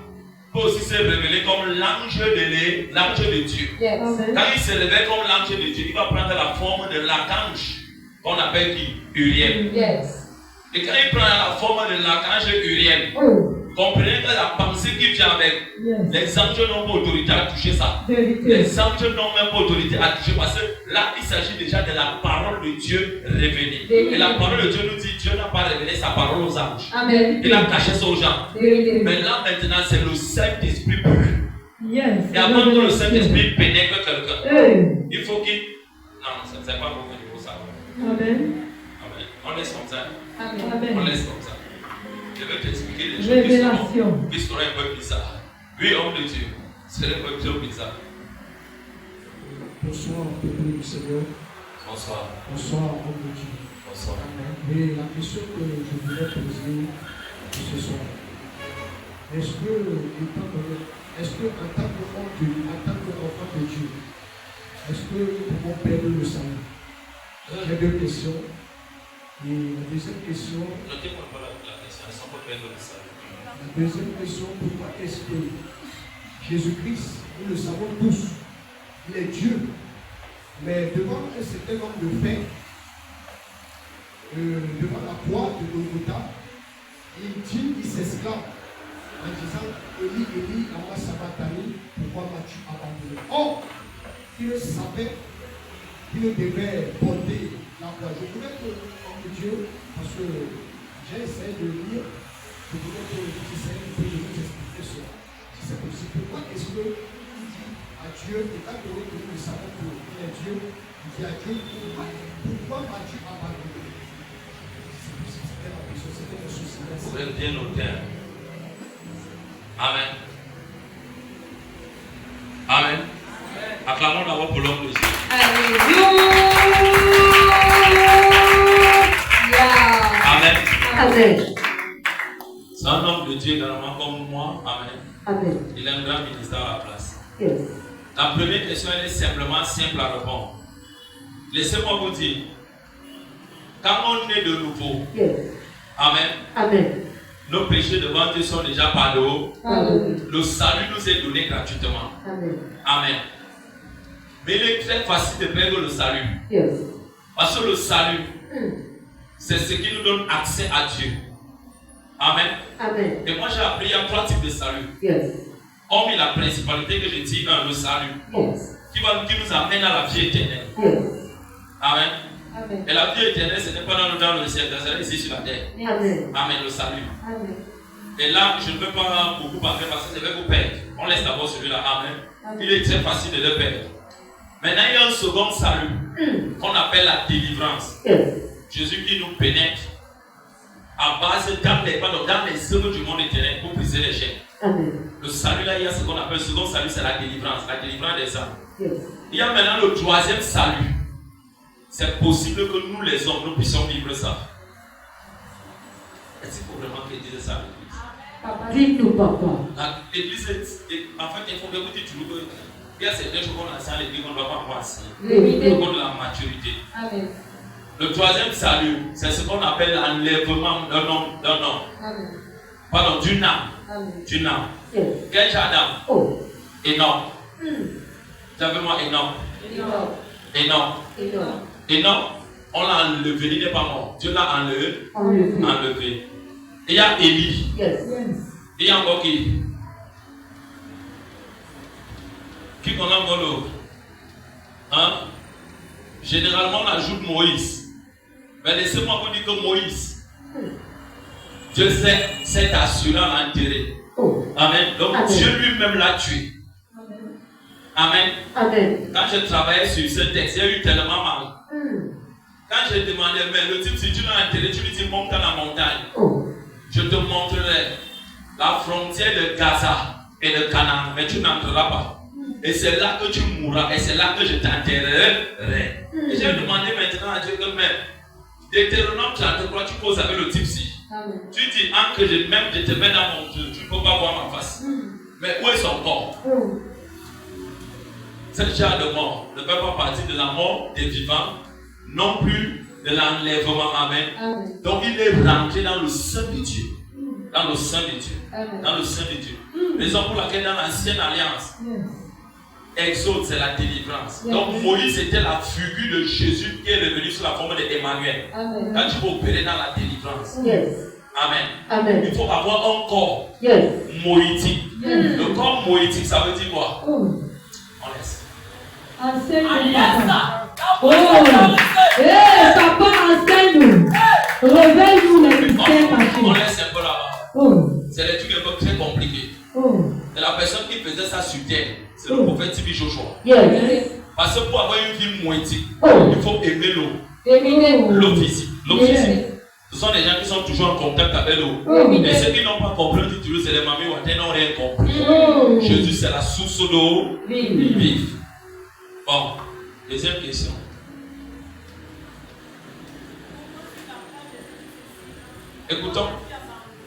peut aussi se révéler comme l'ange de Dieu. Yes. Amen. Quand il se révèle comme l'ange de Dieu, il va prendre la forme de l'archange qu'on appelle qui? Uriel. Yes. Et quand il prend la forme de l'archange Uriel, Oh. comprenez que la pensée qui vient avec, Yes. les anges n'ont pas autorité à toucher ça. Vérité. Les anges n'ont même pas autorité à toucher parce que là, il s'agit déjà de la parole de Dieu révélée. Et la parole de Dieu nous dit, Dieu n'a pas révélé sa parole aux anges. Amen. Il a caché ça aux gens. Vérité. Mais là, maintenant, c'est le Saint-Esprit pur. Yes. Et avant que le Saint-Esprit pénètre quelqu'un, Hey. il faut qu'il... Non, ça ne sert pas beaucoup de ça. Amen. Amen. On laisse comme ça. Amen. On Amen. laisse comme ça. Je vais t'expliquer les choses Révélation. qui seront un peu bizarres. Oui, homme de Dieu, c'est un peu bizarre. Bonsoir, peuple du Seigneur. Bonsoir. Bonsoir, homme de Dieu. Bonsoir. Et la question que je voulais poser ce soir, est-ce que, en tant qu'enfant de Dieu, est-ce que nous pouvons perdre le salut? J'ai 2 questions. Et la deuxième question, Notez-moi pas la question, elles sont pas pleines de ça. la deuxième question, pourquoi est-ce que Jésus-Christ, nous le savons tous, il est Dieu, mais devant un certain nombre de faits, devant la croix de Golgotha, il s'esclave en disant Eli, Eli, lama sabachthani, pourquoi m'as-tu abandonné? Or, il savait qu'il devait porter la croix. Je voulais que, homme de Dieu, parce que j'ai essayé de lire, je voulais que tu essayes de nous expliquer cela. Si c'est possible, pourquoi est-ce que il dit à Dieu, étant donné que nous savons qu'il est Dieu, il dit à Dieu, pourquoi m'as-tu abandonné? C'était la question, c'était le souci. Vous pouvez bien noter. Amen. Amen. Acclamons d'abord pour l'homme de Dieu. Amen. Amen. C'est un homme de Dieu également comme moi. Amen. Amen. Il a un grand ministère à la place. Yes. La première question, elle est simplement simple à répondre. Laissez-moi vous dire, quand on est de nouveau, Yes. Amen, Amen. nos péchés devant Dieu sont déjà pardonnés. Amen. Le salut nous est donné gratuitement. Amen. Amen. Mais il est très facile de perdre le salut. Yes. Parce que le salut, c'est ce qui nous donne accès à Dieu. Amen. Amen. Et moi j'ai appris, il y a 3 types de salut. Yes. Hormis la principalité que je dis, le salut, Yes. qui nous amène à la vie éternelle. Yes. Amen. Amen. Et la vie éternelle, ce n'est pas dans le ciel, c'est ici sur la terre. Amen. Amen, le salut. Amen. Et là, je ne veux pas beaucoup parler parce que je vais vous perdre. On laisse d'abord celui-là. Amen. Il est très facile de le perdre. Maintenant, il y a un second salut qu'on appelle la délivrance. Yes. Jésus qui nous pénètre à base dans les œuvres du monde éternel pour briser les chaînes. Amen. Le salut là, il y a ce qu'on appelle, le second salut, c'est la délivrance des âmes. Yes. Il y a maintenant le troisième salut. C'est possible que nous les hommes, nous puissions vivre ça. Est-ce qu'il faut vraiment que Dieu ça à l'église? Dites-nous, papa. L'église, en fait, il faut que vous dites toujours que il y a certaines choses qu'on enseigne à l'église qu'on ne doit pas avoir enseigner. Le code de la maturité. Amen. Le troisième salut, c'est ce qu'on appelle l'enlèvement d'un homme. Amen. Pardon, d'une âme. Amen. D'une âme. Yes. Quel genre d'âme? Oh. Énorme. J'avais-moi énorme. Énorme. Énorme. On l'a enlevé, il n'est pas mort. Dieu l'a enlevé. Et il y a Élie. Yes. Il y a encore qui? Qui qu'on a encore l'autre? Hein? Généralement, on ajoute Moïse. Mais laissez-moi vous dire que Moïse, Dieu s'est assuré à l'enterrer. Oh. Amen. Donc Amen. Dieu lui-même l'a tué. Amen. Amen. Quand je travaillais sur ce texte, il y a eu tellement mal. Quand je demandais, mais le type, si tu l'as enterré, tu lui dis monte dans la montagne. Oh. Je te montrerai la frontière de Gaza et de Canaan, mais tu n'entreras pas. Et c'est là que tu mourras, et c'est là que je t'enterrerai. Et j'ai demandé maintenant à Dieu que même, Deutéronome 33, tu poses avec le type ci. Amen. Tu dis, que je te mets dans mon Dieu, tu ne peux pas voir ma face. Mais où est son corps? Ce genre de mort ne fait pas partie de la mort des vivants, non plus de l'enlèvement. Amen. Amen. Donc il est rentré dans le sein de Dieu. Dans le sein de Dieu. Amen. Dans le sein de Dieu. Raison pour laquelle dans l'ancienne alliance, Exode, c'est la délivrance. Donc Moïse était la figure de Jésus qui est revenu sous la forme d'Emmanuel. Amen. Quand tu veux opérer dans la délivrance. Yes. Amen. Amen. Il faut avoir un corps Yes. moïtique. Le corps moïtique, ça veut dire quoi? Oh. On laisse. Enseigne-nous, papa. Oh. Papa, enseigne-nous. Révèle-nous les mystères On cachés. laisse un peu là-bas. Oh. C'est des trucs un peu très compliqués. Oh. Et la personne qui faisait ça sur terre, c'est le prophète Tibi Joshua. Yes. Parce que pour avoir une vie moïtique, Oh. il faut aimer l'eau. Éminent. L'eau physique. L'eau Yes. physique. Ce sont des gens qui sont toujours en contact avec l'eau. Oh. Et ceux qui n'ont pas compris, on dit toujours c'est les mamies ou n'ont rien compris. Oh. Jésus, c'est la source d'eau Vive. vive. Bon, deuxième question.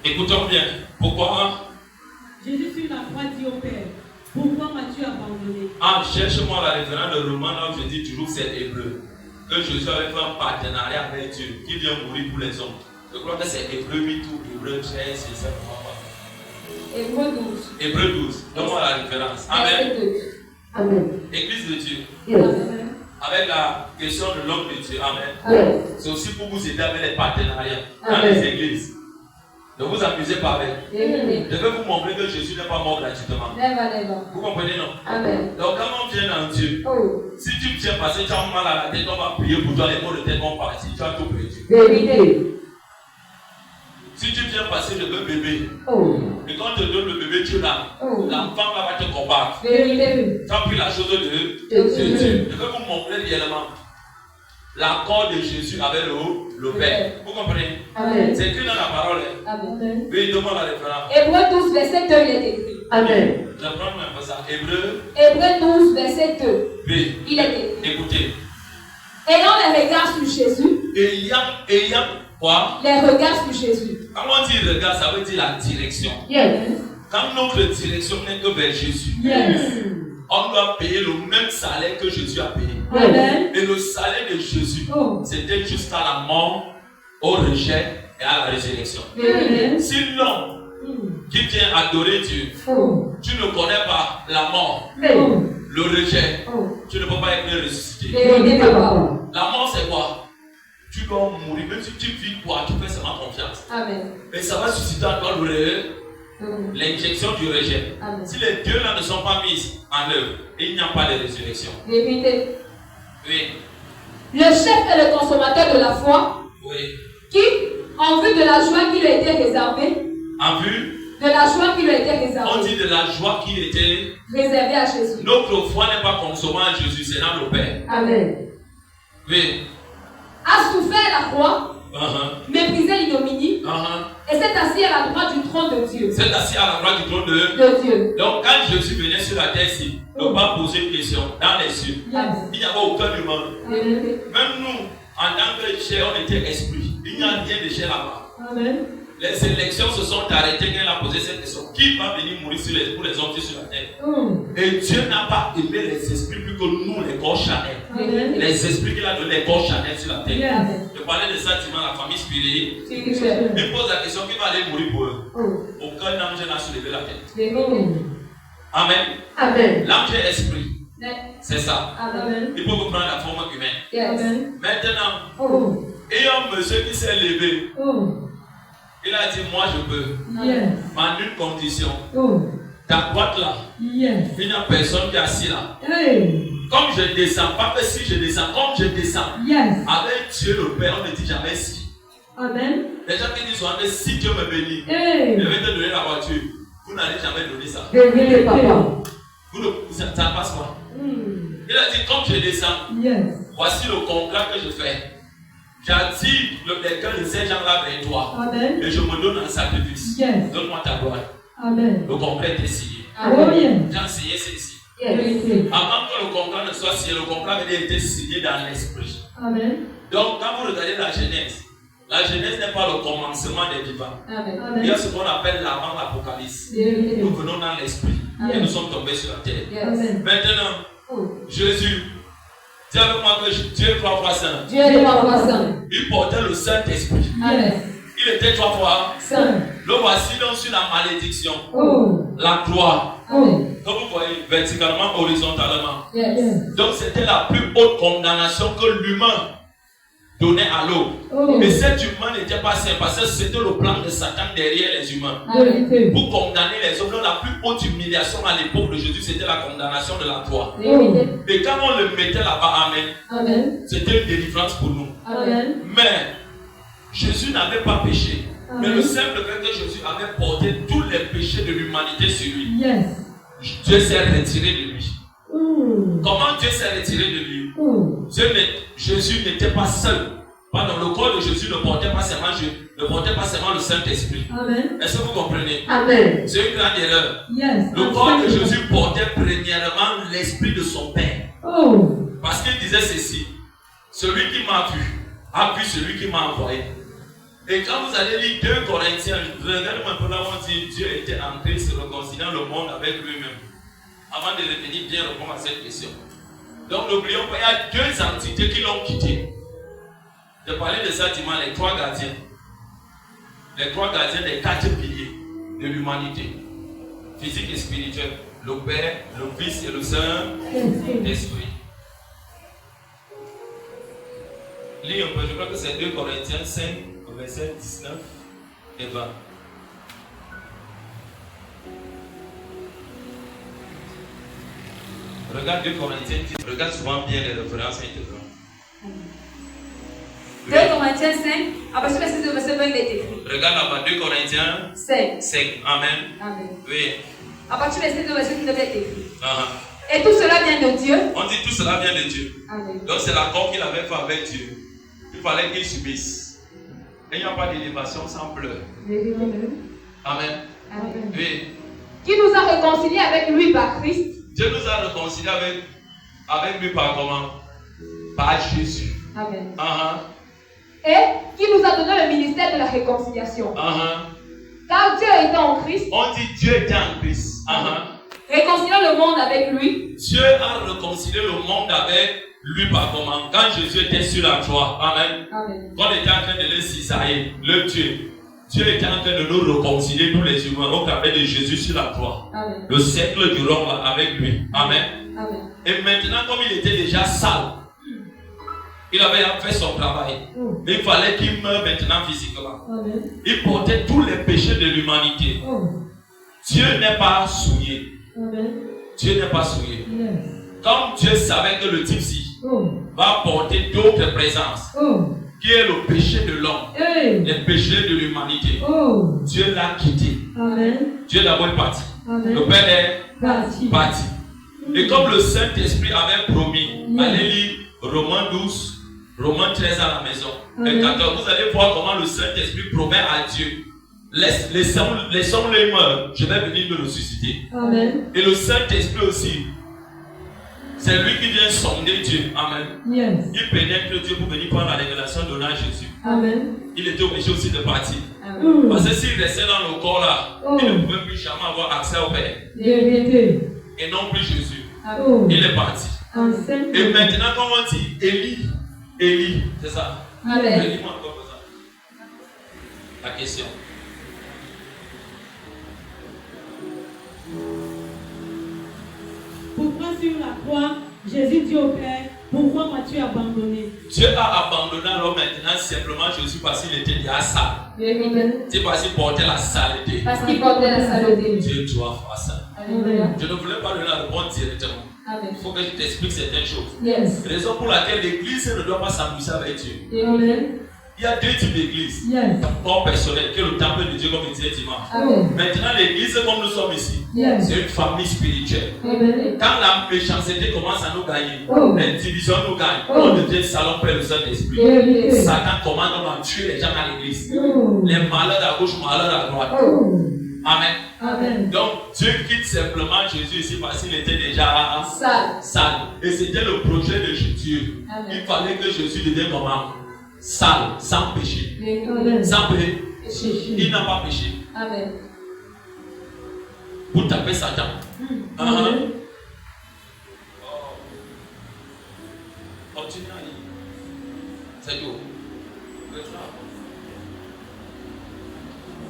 Écoutons bien. Pourquoi? Jésus sur la croix dit au Père, pourquoi m'as-tu abandonné? Cherche-moi la référence de roman là où je dis toujours que c'est hébreu. Que Jésus avait fait un partenariat avec Dieu qui vient mourir pour les hommes. Je crois que c'est Hébreu 8 ou Hébreu 13, c'est ça. Hébreu 12. Hébreu 12. Donne-moi la référence. Amen. Verset 2. Amen. Église de Dieu. Yes. Avec la question de l'homme de Dieu. Amen. Yes. C'est aussi pour vous aider avec les partenariats dans Amen. les églises. Ne vous amusez pas avec. Éminent. Je vais vous montrer que Jésus n'est pas mort gratuitement. Never. Vous comprenez, non? Amen. Donc quand on vient dans Dieu, Oh. si tu viens parce que tu as mal à la tête, on va prier pour toi, les mots de tête vont partir, tu as tout perdu. Vérité. Si tu viens passer le bébé, Oh. et quand on te donne le bébé, tu l'as. Oh. L'enfant là va te combattre. Vérité. Tu as pris la chose de Dieu. Dieu. Je vais vous montrer réellement l'accord de Jésus avec le Père. Vous comprenez? Amen. C'est écrit dans la parole. Amen. Oui, demande la référence. Hébreu 12, verset 2, il est écrit. Amen. Je vais prendre un peu ça. Hébreu. Hébreu 12, verset 2, Oui. il est écrit. Écoutez. Ayant les regards sur Jésus, Ayant quoi? les regards sur Jésus. Quand on dit regard, ça veut dire la direction. Yes. Quand notre direction n'est que vers Jésus, Yes. on doit payer le même salaire que Jésus a payé. Amen. Et le salaire de Jésus, Oh. c'était jusqu'à la mort, au rejet et à la résurrection. Amen. Si l'homme qui vient adorer Dieu, Oh. tu ne connais pas la mort, Oh. le rejet, Oh. tu ne peux pas être ressuscité. Vérité, papa. La mort, c'est quoi? Tu dois mourir, même si tu vis quoi, tu fais seulement confiance. Amen. Et ça va susciter en toi l'injection du rejet. Amen. Si les deux là ne sont pas mis en œuvre, il n'y a pas de résurrection. Vérité. Oui, Le chef est le consommateur de la foi oui. qui, en vue de la joie qui lui a été réservée, En vue, de la joie qui lui a été on réservée, dit de la joie qui était. réservée à Jésus. Notre foi n'est pas consommée en Jésus, c'est dans le Père. Amen. Oui. A souffert la croix, Uh-huh. méprisé l'ignominie, assis. Et s'est assis à la droite du trône de Dieu. C'est assis à la droite du trône de Dieu. Donc quand Jésus venait sur la terre ici, ne pas poser une question dans les cieux. Il n'y avait aucun humain. Même nous, en tant que chair, on était esprit. Il n'y a rien de chair là-bas. Amen. Les élections se sont arrêtées quand il a posé cette question. Qui va venir mourir pour les hommes sur la terre? Et Dieu n'a pas aimé les esprits plus que nous, les corps charnels. Les esprits qu'il a donné, les corps charnels sur la terre. Je parlais de sentiments, la famille spirituelle. Il pose la question, qui va aller mourir pour eux? Aucun ange n'a soulevé la tête. Amen. Amen. L'ange est esprit. C'est ça. Amen. Il peut prendre la forme humaine. Yes. Maintenant, et un monsieur qui s'est levé, il a dit, moi je peux. Yes. Mais en une condition. Ta droite là, Yes. il n'y a personne qui est assis là. Hey. Comme je descends, pas que si je descends, comme je descends, Yes. avec Dieu le Père, on ne dit jamais si. Amen. Les gens qui disent souvent, mais si Dieu me bénit, Hey. je vais te donner la voiture. Vous n'allez jamais donner ça. Révélez, papa. Ça passe pas. Il a dit, comme je descends, Yes. voici le contrat que je fais. J'attire les cœurs de ces gens-là vers toi. Amen. Et je me donne en sacrifice. Yes. Donne-moi ta gloire. Amen. Le contrat est signé. Oh yes. J'ai signé ceci. Yes. Avant que le contrat ne soit signé, le contrat avait été signé dans l'esprit. Amen. Donc, quand vous regardez la Genèse n'est pas le commencement des vivants. Amen. Il y a ce qu'on appelle l'avant l'Apocalypse. Nous venons dans l'esprit et nous sommes tombés sur la terre. Yes. Amen. Maintenant, Jésus, dis avec moi que Dieu est 3 fois saint. Dieu est 3 fois saint. Il portait le Saint-Esprit. Amen. Il était 3 fois Saint. Le voici donc sur la malédiction, Oh. la gloire. Amen. Comme vous voyez, verticalement, horizontalement. Yes. Donc c'était la plus haute condamnation que l'humain donnait à l'autre. Oh. Mais cet humain n'était pas saint parce que c'était le plan de Satan derrière les humains. Vérité. Pour condamner les hommes, donc la plus haute humiliation à l'époque de Jésus, c'était la condamnation de la croix. Et quand on le mettait là-bas, amen, Amen. c'était une délivrance pour nous. Amen. Mais Jésus n'avait pas péché. Mais le simple fait que Jésus avait porté tous les péchés de l'humanité sur lui. Yes. Dieu s'est retiré de lui. Mm. Comment Dieu s'est retiré de lui? Jésus n'était pas seul. Pardon, le corps de Jésus ne portait pas seulement le Saint-Esprit. Amen. Est-ce que vous comprenez? Amen. C'est une grande erreur. Yes. Le corps de Jésus portait premièrement l'Esprit de son Père. Oh. Parce qu'il disait ceci: celui qui m'a vu a vu celui qui m'a envoyé. Et quand vous allez lire 2 Corinthiens, regardez-moi un peu là où on dit Dieu était entré se réconciliant le monde avec lui-même. Avant de revenir bien répondre à cette question. Donc n'oublions pas, il y a 2 entités qui l'ont quitté. Je parlais de ça dimanche, les 3 gardiens. Les 3 gardiens des 4 piliers de l'humanité. Physique et spirituel. Le Père, le Fils et le Saint-Esprit. Lis un peu, je crois que c'est 2 Corinthiens 5, versets 19 et 20. Regarde 2 Corinthiens, regarde souvent bien les références intégrales. 2 Corinthiens 5, à partir de verset 20, il est écrit. Regarde là-bas, 2 Corinthiens 5. Amen. Amen. Oui. À partir de verset 19, il est écrit. Et tout cela vient de Dieu. On dit tout cela vient de Dieu. Amen. Donc c'est l'accord qu'il avait fait avec Dieu. Il fallait qu'il subisse. Et il n'y a pas d'élévation sans pleurs. Amen. Amen. Oui. Qui nous a réconciliés avec lui par Christ. Dieu nous a réconciliés avec lui par comment? Par Jésus. Amen. Et qui nous a donné le ministère de la réconciliation. Car Dieu était en Christ. On dit Dieu était en Christ. Réconciliant le monde avec lui. Dieu a réconcilié le monde avec lui par comment? Quand Jésus était sur la croix. Amen. Amen. Quand on était en train de le cisailler, le Dieu. Dieu était en train de nous réconcilier tous les humains au travers de Jésus sur la croix. Amen. Le siècle durant là avec lui. Amen. Amen. Et maintenant, comme il était déjà sale, il avait fait son travail. Mais il fallait qu'il meure maintenant physiquement. Amen. Il portait tous les péchés de l'humanité. Dieu n'est pas souillé. Amen. Dieu n'est pas souillé. Yes. Comme Dieu savait que le type-ci va porter d'autres présences, qui est le péché de l'homme, les péchés de l'humanité, Dieu l'a quitté. Amen. Dieu d'abord est parti. Amen. Le Père est Parti. parti. Et comme le Saint-Esprit avait promis, allez lire Romains 12, Romains 13 à la maison. Et 14, vous allez voir comment le Saint-Esprit promet à Dieu. Laissons-les morts, je vais venir me ressusciter. Amen. Et le Saint-Esprit aussi, c'est lui qui vient sonder Dieu. Amen. Yes. Il pénètre Dieu pour venir prendre la révélation donnée à Jésus. Amen. Il était obligé aussi de partir. Amen. Parce que s'il restait dans le corps là, il ne pouvait plus jamais avoir accès au Père. Vérité. Et non plus Jésus. Oh. Il est parti. Enseignement. Et maintenant, quand on dit Élie, c'est ça. Amen. Relis-moi encore ça. La question. Pourquoi sur la croix, Jésus dit au Père, pourquoi m'as-tu abandonné? Dieu a abandonné alors maintenant simplement Jésus parce qu'il était déjà sale. Vérité. C'est parce qu'il portait la saleté. Parce qu'il portait la saleté. Dieu doit faire ça. Alléluia. Je ne voulais pas donner la réponse directement. Amen. Il faut que je t'explique certaines choses. Yes. Raison pour laquelle l'église ne doit pas s'amuser avec Dieu. Amen. Il y a deux types d'églises. Yes. Corps personnel, qui est le temple de Dieu, comme il disait dimanche. Amen. Maintenant, l'église, comme nous sommes ici, Yes. c'est une famille spirituelle. Amen. Quand la méchanceté commence à nous gagner, Oh. les divisions nous gagnent, Oh. on devient salon Père le Saint-Esprit. Vérité. Satan commande, on va tuer les gens dans l'église. Oh. Les malades à gauche, malades à droite. Oh. Amen. Amen. Donc, Dieu quitte simplement Jésus ici parce qu'il était déjà Sale. sale. Et c'était le projet de Dieu. Amen. Il fallait que Jésus devienne comment? Sale, sans péché. Amen. Sans péché. Péché. Il n'a pas péché. Amen. Pour taper Satan. Amen. Oh. Continue à lire. C'est tout.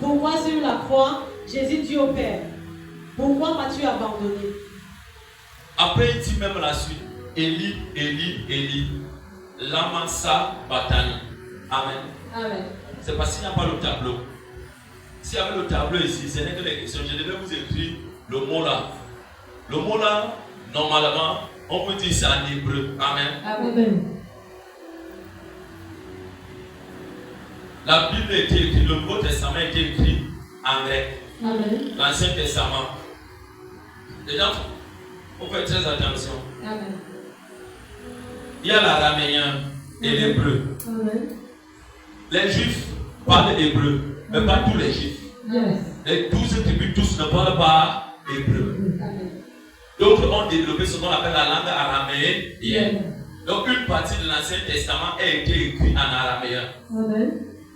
Pourquoi sur la croix, Jésus dit au Père, pourquoi m'as-tu abandonné? Après, il dit même la suite. Élie, Élie, Élie. Lama sabachthani. Amen. Amen. C'est parce qu'il n'y a pas le tableau. S'il y avait le tableau ici, ce n'est que les questions. Je devais vous écrire le mot là. Le mot là, normalement, on peut dire ça en hébreu. Amen. Amen. Amen. La Bible était écrite, le Nouveau Testament était écrit en grec. Amen. L'Ancien Testament. Les gens, on fait très attention. Amen. Il y a l'araméen et l'hébreu. Amen. Les Juifs parlent hébreu, mais pas tous les Juifs. Yes. Les 12 tribus, tous ne parlent pas hébreu. Amen. D'autres ont développé ce qu'on appelle la langue araméenne. Yes. Donc une partie de l'Ancien Testament a été écrite en araméen. Amen.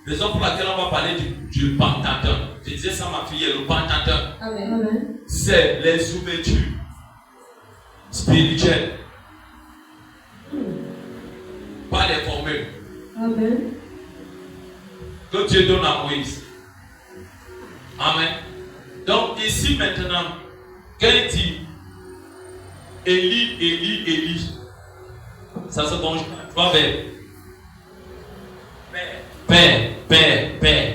Raison pour laquelle on va parler du Pentateuque. Je disais ça à ma fille, le Pentateuque. Amen. Amen. C'est les ouvertures spirituelles. Pas les formules Amen. que Dieu donne à Moïse. Amen. Donc ici maintenant, qu'elle dit Élie, Élie, Élie. Ça se conjugue à trois verbes. Père, Père, Père.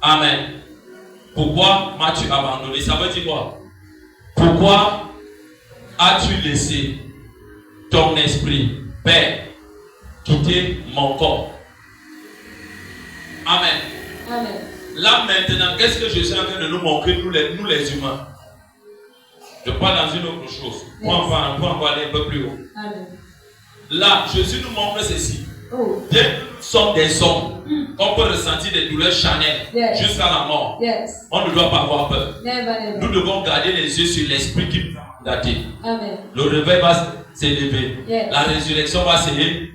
Amen. Pourquoi m'as-tu abandonné? Ça veut dire quoi? Pourquoi as-tu laissé ton esprit, Père, quitter mon corps? Amen. Amen. Là maintenant, qu'est-ce que je suis en train de nous montrer, nous les humains? Je parle dans une autre chose. Pour en aller un peu plus haut. Amen. Là, Jésus nous montre ceci. Oh. Bien que nous sommes des hommes, on peut ressentir des douleurs charnelles Yes. jusqu'à la mort. Yes. On ne doit pas avoir peur. Never, never. Nous devons garder les yeux sur l'esprit qui nous a mandatés. Amen. Le réveil va s'élever. Yes. La résurrection va s'élever.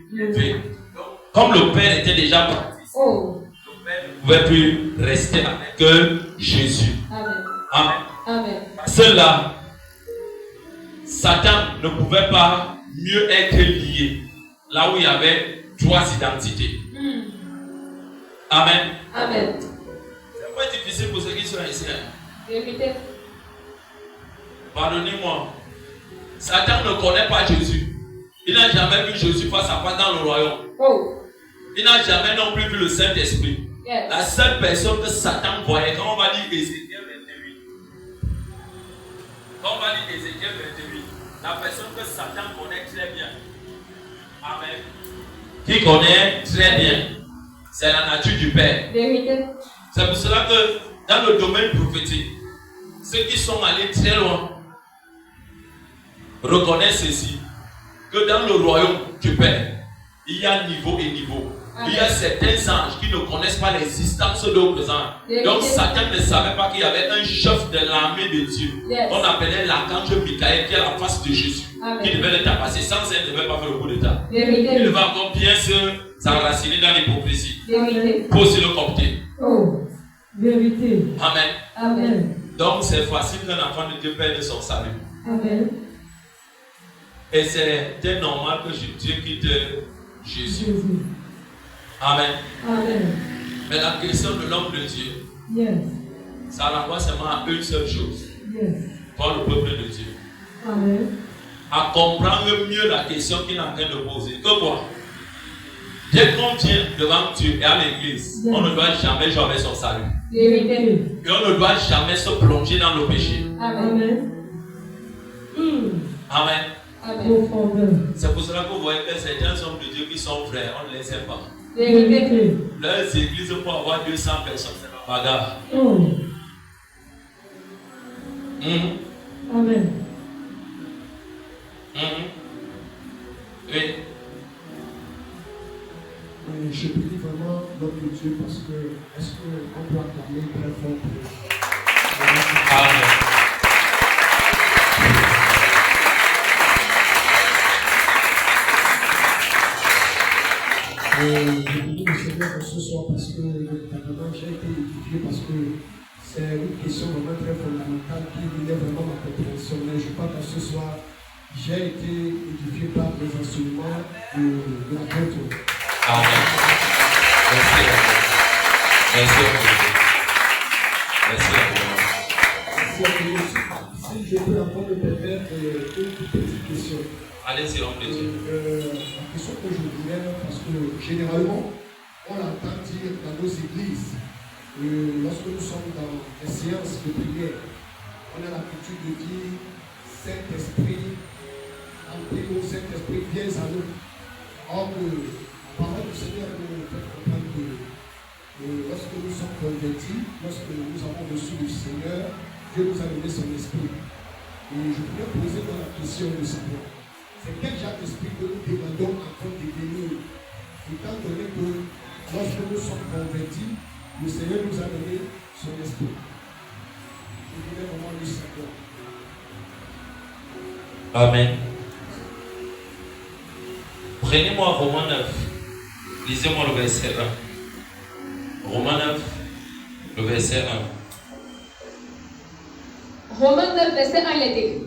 Comme le Père était déjà parti, Oh. le Père ne pouvait plus rester avec Jésus. Amen. Amen. Amen. Cela, Satan ne pouvait pas mieux être lié là où il y avait trois identités. Amen. Amen. C'est pas difficile pour ceux qui sont ici. Vérité. Pardonnez-moi. Satan ne connaît pas Jésus. Il n'a jamais vu Jésus face à face dans le royaume. Oh. Il n'a jamais non plus vu le Saint-Esprit. Yes. La seule personne que Satan voyait, quand on va lire Ézéchiel 28, quand on va lire Ézéchiel 28, la personne que Satan connaît très bien, amen, qui connaît très bien, c'est la nature du Père. Vérité. C'est pour cela que dans le domaine prophétique, ceux qui sont allés très loin reconnaissent ceci, que dans le royaume du Père, il y a niveau et niveau. Amen. Il y a certains anges qui ne connaissent pas l'existence d'autres anges. Yes. Donc Satan ne savait pas qu'il y avait un chef de l'armée de Dieu. Yes. On appelait l'archange Michael qui est la face de Jésus. Amen. Qui devait le tabasser. Sans ça, il ne devait pas faire le coup d'état. Vérité. Il va encore bien s'enraciner dans l'hypocrisie. Vérité. Pour se le copter. Oh, vérité. Amen. Amen. Donc c'est facile qu'un enfant de Dieu perde son salut. Amen. Et c'est normal que Dieu quitte Jésus. Jésus. Amen. Amen. Mais la question de l'homme de Dieu, Yes. ça renvoie seulement à une seule chose. Yes. Pour le peuple de Dieu. Amen. À comprendre mieux la question qu'il est en train de poser. Que quoi? Dès qu'on vient devant Dieu et à l'église, Yes. on ne doit jamais jouer avec son salut. Vérité. Et on ne doit jamais se plonger dans le péché. Amen. Amen. Amen. Amen. Profondeur. C'est pour cela que vous voyez que certains hommes de Dieu qui sont frères, on ne les aime pas. Vérité. Leurs églises pour avoir 200 personnes, c'est la bagarre. Oh. Mhm. Amen. Mhm. Oui. Je bénis vraiment l'homme de Dieu parce que est-ce qu'on peut acclamer très fort pour Amen. je bénis le Seigneur pour ce soir parce que véritablement j'ai été édifié parce que c'est une question vraiment très fondamentale qui est vraiment ma compréhension. Mais je crois que ce soir, j'ai été édifié par les enseignements de l'apôtre. Amen. Merci. Merci. Merci. Si je peux encore me permettre une petite question. Allez-y, homme de Dieu. La question que je voulais, parce que généralement, on entend dire dans nos églises, lorsque nous sommes dans les séances de prière, on a l'habitude de dire Saint-Esprit, entrez-nous, Saint-Esprit, viens à nous. Or, la parole du Seigneur nous fait comprendre que lorsque nous sommes convertis, lorsque nous avons reçu le Seigneur, Dieu nous a donné son esprit. Et je voulais poser dans la question de savoir, c'est quel genre d'esprit que nous demandons afin de venir, étant donné que lorsque nous sommes convertis, le Seigneur nous a donné son esprit. Je voulais vraiment le savoir. Amen. Prenez-moi Romains 9. Lisez-moi le verset 1. Romains 9, le verset 1. Romains 9, verset 1, il est écrit.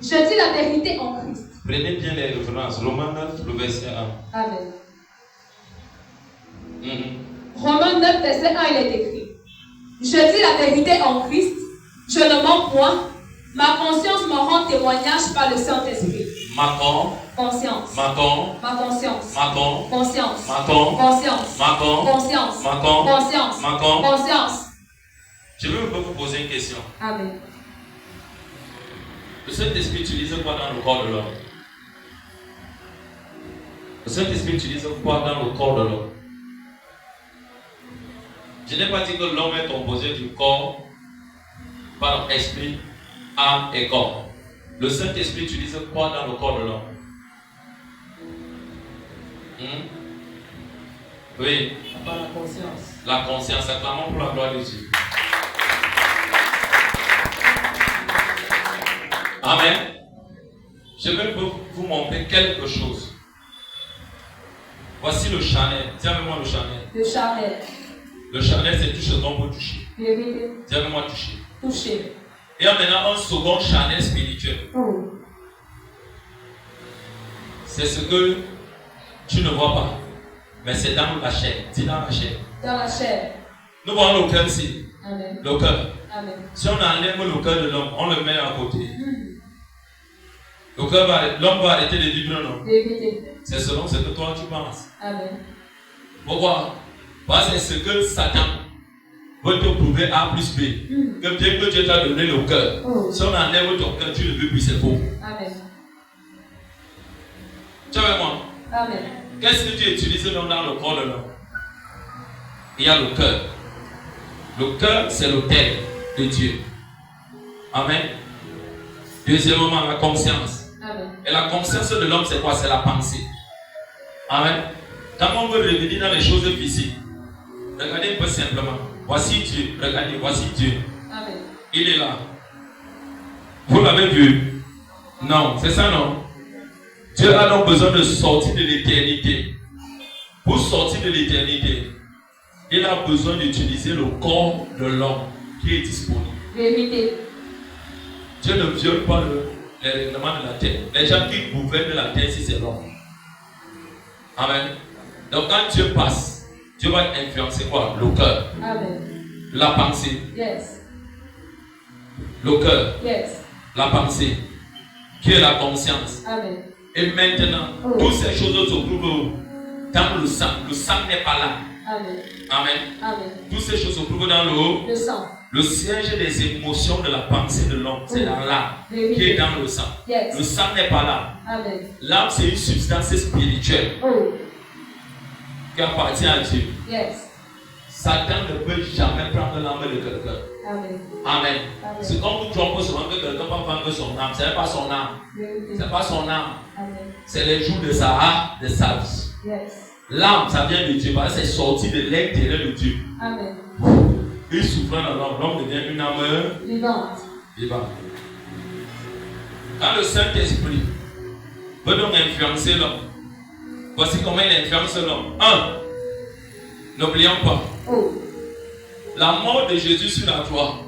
Je dis la vérité en Christ. Prenez bien les références. Romains 9, le verset 1. Amen. Romains 9, verset 1, il est écrit. Je dis la vérité en Christ, je ne mens point. Ma conscience me rend témoignage par le Saint-Esprit. Ma conscience. Ma conscience. Ma conscience. Ma conscience. Ma conscience. Ma conscience. Ma conscience. Je veux vous poser une question. Amen. Le Saint-Esprit utilise quoi dans le corps de l'homme? Le Saint-Esprit utilise quoi dans le corps de l'homme? Je n'ai pas dit que l'homme est composé du corps par esprit, âme et corps. Le Saint-Esprit utilise quoi dans le corps de l'homme? Oui. Par la conscience. La conscience, acclamons pour la gloire de Dieu. Amen. Je vais vous montrer quelque chose. Voici le charnel. Tiens avec moi le charnel. Le charnel. Le charnel, c'est tout ce qu'on peut toucher. Vérité. Tiens avec moi toucher. Toucher. Et maintenant un second charnel spirituel. Oh. C'est ce que tu ne vois pas. Mais c'est dans la chair. Dis dans la chair. Dans la chair. Nous voyons le cœur ici. Amen. Le cœur. Amen. Si on enlève le cœur de l'homme, on le met à côté. Le cœur l'homme va arrêter de vibrer, non? Vérité. C'est selon ce que toi tu penses. Amen. Pourquoi? Parce que c'est ce que Satan veut te prouver A plus B. Que bien que Dieu t'a donné le cœur, si on enlève ton cœur, tu ne veux plus, c'est faux. Amen. Tu es avec moi? Amen. Qu'est-ce que tu utilises dans le corps de l'homme? Il y a le cœur. Le cœur, c'est l'autel de Dieu. Amen. Deuxièmement, la conscience. Amen. Et la conscience de l'homme, c'est quoi? C'est la pensée. Amen. Quand on veut revenir dans les choses physiques, regardez un peu simplement. Voici Dieu. Regardez, voici Dieu. Amen. Il est là. Vous l'avez vu? Non, c'est ça, non? Dieu a donc besoin de sortir de l'éternité. Pour sortir de l'éternité, il a besoin d'utiliser le corps de l'homme qui est disponible. Vérité. Dieu ne viole pas les règlements de la terre. Les gens qui gouvernent la terre, c'est l'homme. Amen. Donc quand Dieu passe, Dieu va influencer quoi? Le cœur. Amen. La pensée. Yes. Le cœur. Yes. La pensée. Qui est la conscience. Amen. Et maintenant, toutes ces choses se trouvent dans le sang. Le sang n'est pas là. Amen. Amen. Amen. Toutes ces choses se trouvent dans le sang. Le siège des émotions de la pensée de l'homme, c'est dans l'âme qui est dans le sang. Yes. Le sang n'est pas là. Amen. L'âme, c'est une substance spirituelle qui appartient à Dieu. Yes. Satan ne peut jamais prendre l'âme de quelqu'un. Amen. Amen. Amen. C'est comme vous trompez souvent que quelqu'un va vendre son âme. Ce n'est pas son âme. Ce n'est pas son âme. Amen. C'est les jours de sa vie. Yes. L'âme, ça vient de Dieu, parce que c'est sorti de l'intérieur de Dieu. Amen. Il souffre dans l'homme, l'homme devient une âme vivante. Quand le Saint-Esprit veut donc influencer l'homme, voici comment il influence l'homme. 1. N'oublions pas, la mort de Jésus sur la croix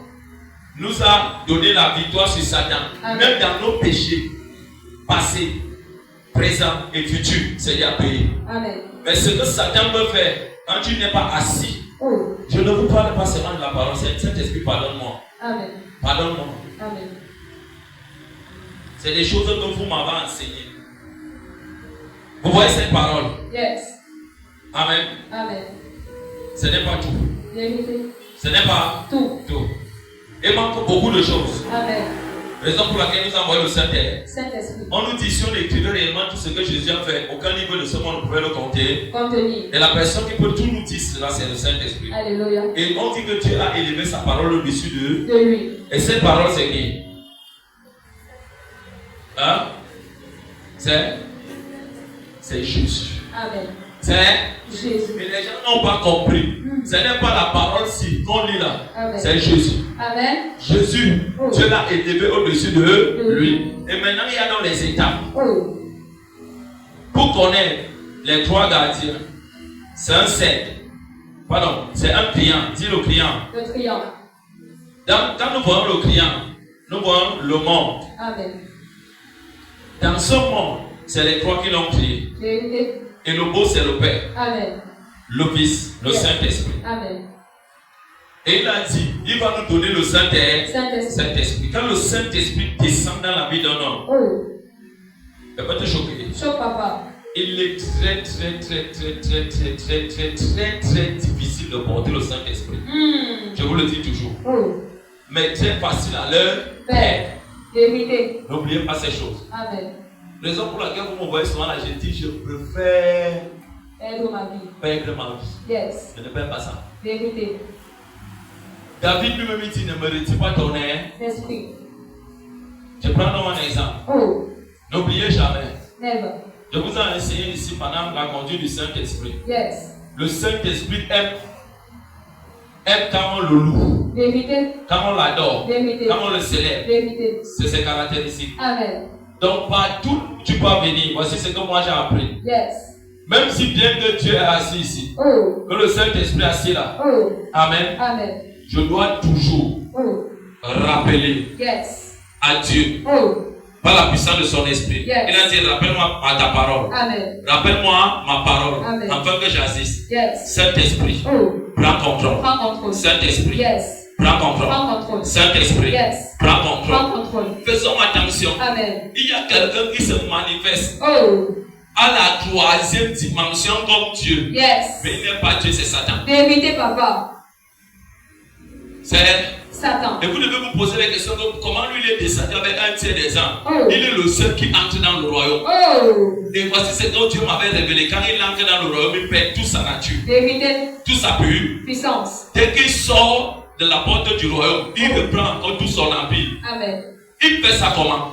nous a donné la victoire sur Satan. Amen. Même dans nos péchés passés, présents et futurs, c'est déjà payé. Amen. Mais ce que Satan peut faire quand tu n'es pas assis, je ne vous parle pas seulement de la parole, c'est le Saint-Esprit, pardonne-moi. Amen. Pardonne-moi. Amen. C'est des choses que vous m'avez enseignées. Vous voyez cette parole? Yes. Amen. Amen. Ce n'est pas tout. Vérité. Ce n'est pas tout. Il manque beaucoup de choses. Amen. Raison pour laquelle nous envoyons le Saint-Esprit. On nous dit si on écrivait réellement tout ce que Jésus a fait, aucun niveau de ce monde ne pouvait le compter. Et la personne qui peut tout nous dire cela, c'est le Saint-Esprit. Alléluia. Et on dit que Dieu a élevé sa parole au-dessus de lui. Et cette parole, c'est qui? Hein? C'est Jésus. Amen. C'est Jésus. Mais les gens n'ont pas compris. Ce n'est pas la parole si qu'on lit là. Amen. C'est Jésus. Amen. Jésus, Dieu l'a élevé au-dessus de lui. Et maintenant, il y a dans les étapes. Pour connaître les 3 gardiens, c'est un cercle. Pardon, c'est un client. Dis le client. Le client. Quand nous voyons le client, nous voyons le monde. Amen. Dans ce monde, c'est les 3 qui l'ont créé. Et le beau, c'est le Père. Amen. Le Fils, le Saint-Esprit. Amen. Et il a dit, il va nous donner le Saint-Esprit. Quand le Saint-Esprit descend dans la vie d'un homme, il va te choquer. Choque, papa. Il est très difficile de porter le Saint-Esprit. Je vous le dis toujours. Mais très facile à leur Père. N'oubliez pas ces choses. Amen. Raison pour laquelle vous me voyez souvent là, je dis, je préfère perdre ma vie. Yes. Je ne perds pas ça. Vérité. David lui-même dit, ne me retire pas ton esprit. Je prends un exemple. N'oubliez jamais. Never. Je vous ai enseigné ici pendant la conduite du Saint-Esprit. Yes. Le Saint-Esprit aime quand on le loue. Vérité. Quand on l'adore. Vérité. Quand on le célèbre. Vérité. C'est ses caractéristiques. Amen. Donc partout où tu peux venir, voici ce que moi j'ai appris. Yes. Même si bien que Dieu est assis ici, que le Saint-Esprit est assis là. Amen. Amen. Je dois toujours rappeler à Dieu par la puissance de son esprit. Yes. Il a dit, rappelle-moi à ta parole. Amen. Rappelle-moi ma parole. Amen. Afin que j'assiste. Yes. Saint-Esprit, prends contrôle. Saint-Esprit. Yes. Prends contrôle. Saint-Esprit. Yes. Prends contrôle. Faisons attention. Amen. Il y a quelqu'un qui se manifeste à la 3e dimension comme Dieu. Yes. Mais il n'est pas Dieu, c'est Satan. Vérité, papa. C'est Satan. Et vous devez vous poser la question de comment lui il est descendu avec un tiers des anges. Il est le seul qui entre dans le royaume. Et voici ce que Dieu m'avait révélé. Quand il entre dans le royaume, il perd toute sa nature. Vérité. Toute sa puissance. Dès qu'il sort de la porte du royaume, il reprend encore tout son empire. Amen. Il fait ça comment?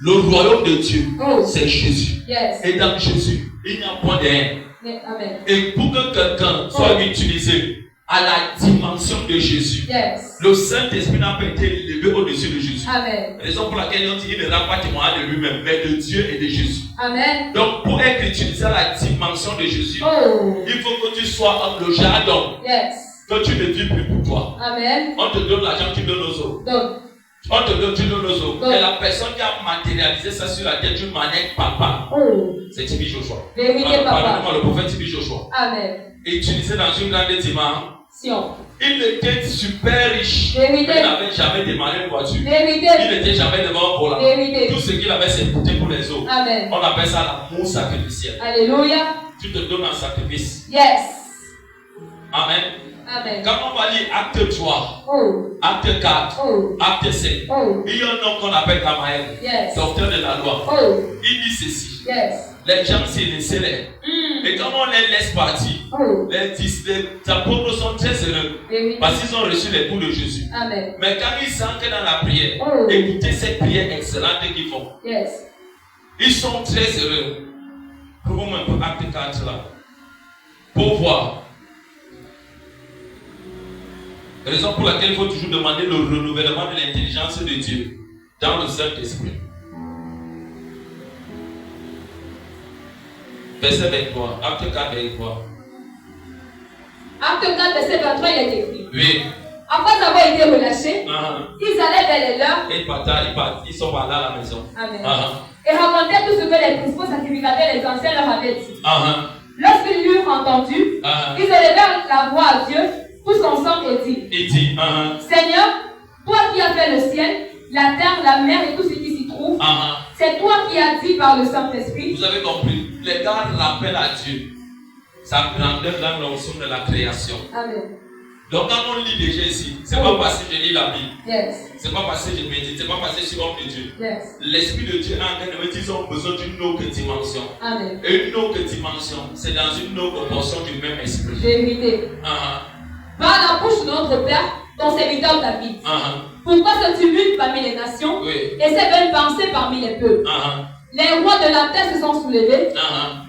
Le royaume de Dieu, c'est Jésus. Yes. Et dans Jésus, il n'y a point de haine. Amen. Et pour que quelqu'un soit utilisé à la dimension de Jésus, Yes. le Saint-Esprit n'a pas été élevé au-dessus de Jésus. Amen. Raison pour laquelle on dit qu'il ne rend pas témoignage de lui-même, mais de Dieu et de Jésus. Amen. Donc, pour être utilisé à la dimension de Jésus, Oh. il faut que tu sois le jardin, Yes. que tu ne vis plus pour toi. Amen. On te donne l'argent, tu donnes aux autres. Donc, On te donne, tu donnes aux autres. Donc. Et la personne qui a matérialisé ça sur la tête d'une manière papa, oh. c'est Tibi Joshua. Vérité, papa. Pardonnez-moi, le prophète Tibi Joshua. Amen. Utilisé dans une grande dimension. Sion. Il était super riche. Vérité. Il n'avait jamais démarré une voiture. Vérité. Il n'était jamais devant un volant. Vérité. Tout ce qu'il avait, c'est écouté pour les autres. Amen. On appelle ça l'amour sacrificiel. Alléluia. Tu te donnes en sacrifice. Yes. Amen. Amen. Quand on va lire acte 3, Oh. acte 4, Oh. acte 5, Oh. il y a un homme qu'on appelle Gamaël, Yes. docteur de la loi. Oh. Il dit ceci. Yes. Les gens s'y laissaient les. Et quand on les laisse partir, Oh. les apôtres sont très heureux Vérité. parce qu'ils ont reçu les coups de Jésus. Amen. Mais quand ils s'ancrent dans la prière, Oh. écoutez cette prière excellente qu'ils font. Yes. Ils sont très heureux. Prouvons un peu acte 4 là. Pour voir. Raison pour laquelle il faut toujours demander le renouvellement de l'intelligence de Dieu dans le Saint-Esprit. Verset 23. Acte 4, 23. Acte 4, verset 23, il est écrit. Oui. Après avoir été relâchés, Ah. ils allaient vers les leurs. Ils sont partis à la maison. Amen. Ah. Et racontaient tout ce que les principaux sacrificateurs et les anciens leur avaient dit. Ah. Lorsqu'ils l'eurent entendu, Ah. ils élevèrent la voix à Dieu, tous ensemble et dit, Il dit. Ah. Seigneur, toi qui as fait le ciel, la terre, la mer et tout ce qui s'y trouve, Ah. c'est toi qui as dit par le Saint-Esprit. Vous avez compris. Les gars rappellent à Dieu sa grandeur dans l'ensemble de la création. Amen. Donc quand on lit déjà ici, c'est pas parce que je lis la Bible, Yes. c'est pas parce que je médite, c'est pas parce que je suis homme de Dieu. Yes. L'Esprit de Dieu est en train de me dire qu'ils ont besoin d'une autre dimension. Amen. Et une autre dimension, c'est dans une autre portion du même esprit. Vérité. Ah. Par la bouche de notre Père, ton serviteur David. Ah. Pourquoi ce tumulte parmi les nations Oui. et ces belles pensées parmi les peuples? Ah. Les rois de la terre se sont soulevés Ah.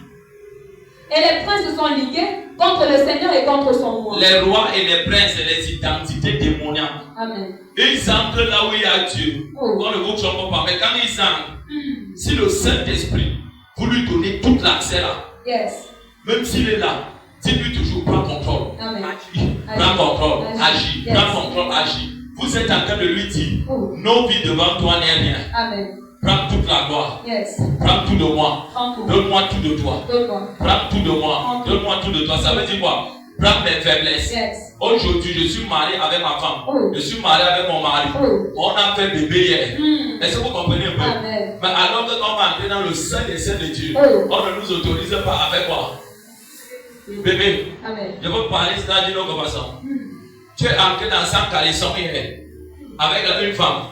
et les princes se sont ligués contre le Seigneur et contre son roi. Les rois et les princes et les identités démoniaques, Amen. ils entrent là où il y a Dieu. Oh. On ne vous trompe pas, mais quand ils entrent, si le Saint-Esprit, vous lui donnez tout l'accès là, Yes. même s'il est là, dites-lui toujours prends contrôle. Amen. Agis. Prends contrôle. Agis. Yes. Prends contrôle. Agis. Vous êtes en train de lui dire, Oh. nos vies devant toi n'est rien. Amen. Prends toute la gloire. Yes. Prends tout de moi. Prends tout. Donne-moi tout de toi. Donne-moi. Prends tout de moi. Prends tout. Donne-moi tout de toi. Ça veut dire quoi? Prends mes faiblesses. Yes. Aujourd'hui, je suis marié avec ma femme. Oh. Je suis marié avec mon mari. Oh. On a fait bébé hier. Est-ce que vous comprenez un peu? Amen. Mais alors que quand on va entrer dans le sein des saints de Dieu, Oh. on ne nous autorise pas avec quoi? Bébé, Amen. je veux parler ça d'une autre façon. Tu es entré dans 100 calissons hier avec une femme.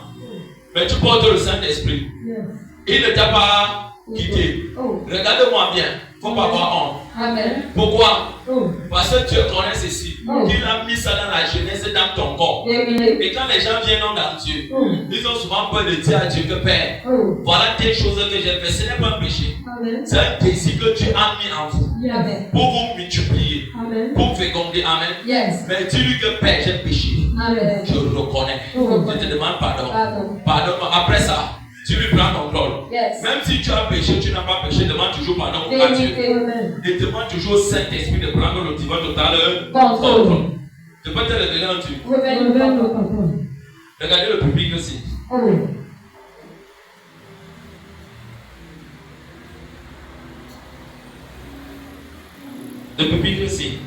Mais tu portes le Saint-Esprit. Yes. Il ne t'a pas quitté. Oh. Regarde-moi bien. Il ne faut pas avoir honte. Amen. Pourquoi? Oh. Parce que Dieu connaît ceci. Oh. Il a mis ça dans la jeunesse et dans ton corps. Vérité. Et quand les gens viennent dans Dieu, Oh. ils ont souvent peur de dire à Dieu que Père, Oh. voilà telle chose que j'ai fait. Ce n'est pas un péché. Amen. C'est un désir que Dieu a mis en vous Yes. Amen. pour vous multiplier, Amen. pour féconder. Amen. Yes. Mais dis-lui que Père, j'ai péché. Amen. Je le reconnais. Oh. Je te demande pardon. Pardon. Pardonne-moi. Après ça, tu lui prends contrôle. Yes. Même si tu as péché, tu n'as pas péché, demande toujours pardon à Dieu. Vérité. Amen. Et demande toujours au Saint-Esprit de prendre le divin total Contrôle. Tu peux te révéler un Dieu. Révèle-nous, Amen, papa. papa. Regardez le public aussi. Oh. Le public aussi.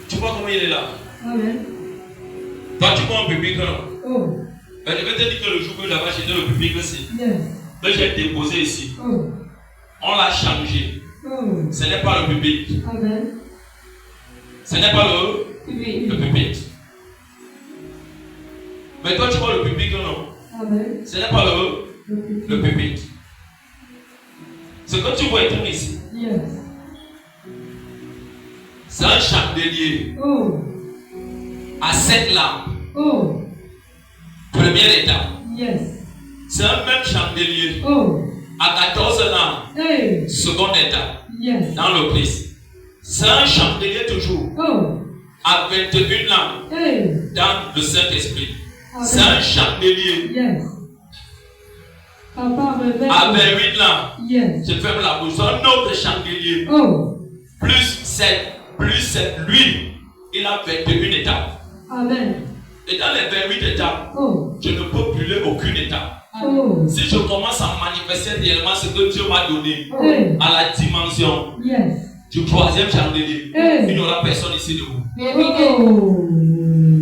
Tu vois comment il est là? Amen. Toi, tu vois un public là. Oh. Mais je vais te dire que le jour que j'avais acheté le public aussi, Yes. que j'ai déposé ici, Oh. on l'a changé. Oh. Ce n'est pas le public. Amen. Ce n'est pas le Oui. public. Mais toi, tu vois le public non? Amen. Ce n'est pas le public. Ce que tu vois être ici, Yes. c'est un chandelier Oh. à 7 lampes. Oh. Première étape. Yes. C'est un même chandelier. Oh. À 14 ans, Hey. seconde étape, Yes. dans le Christ. C'est un chandelier toujours. Oh. À 21 lampes, Hey. dans le Saint-Esprit. Amen. C'est un chandelier. Yes. Papa, réveille. À 28 lampes, Yes. je ferme la bouche. Un autre chandelier. Oh. Plus 7, lui, il a 21 étapes. Amen. Et dans les 28 étapes, Oh. je ne peux brûler aucune étape. Oh. Si je commence à manifester réellement ce que Dieu m'a donné Hey. à la dimension Yes. du troisième chandelier, Hey. il n'y aura personne ici debout. Oh.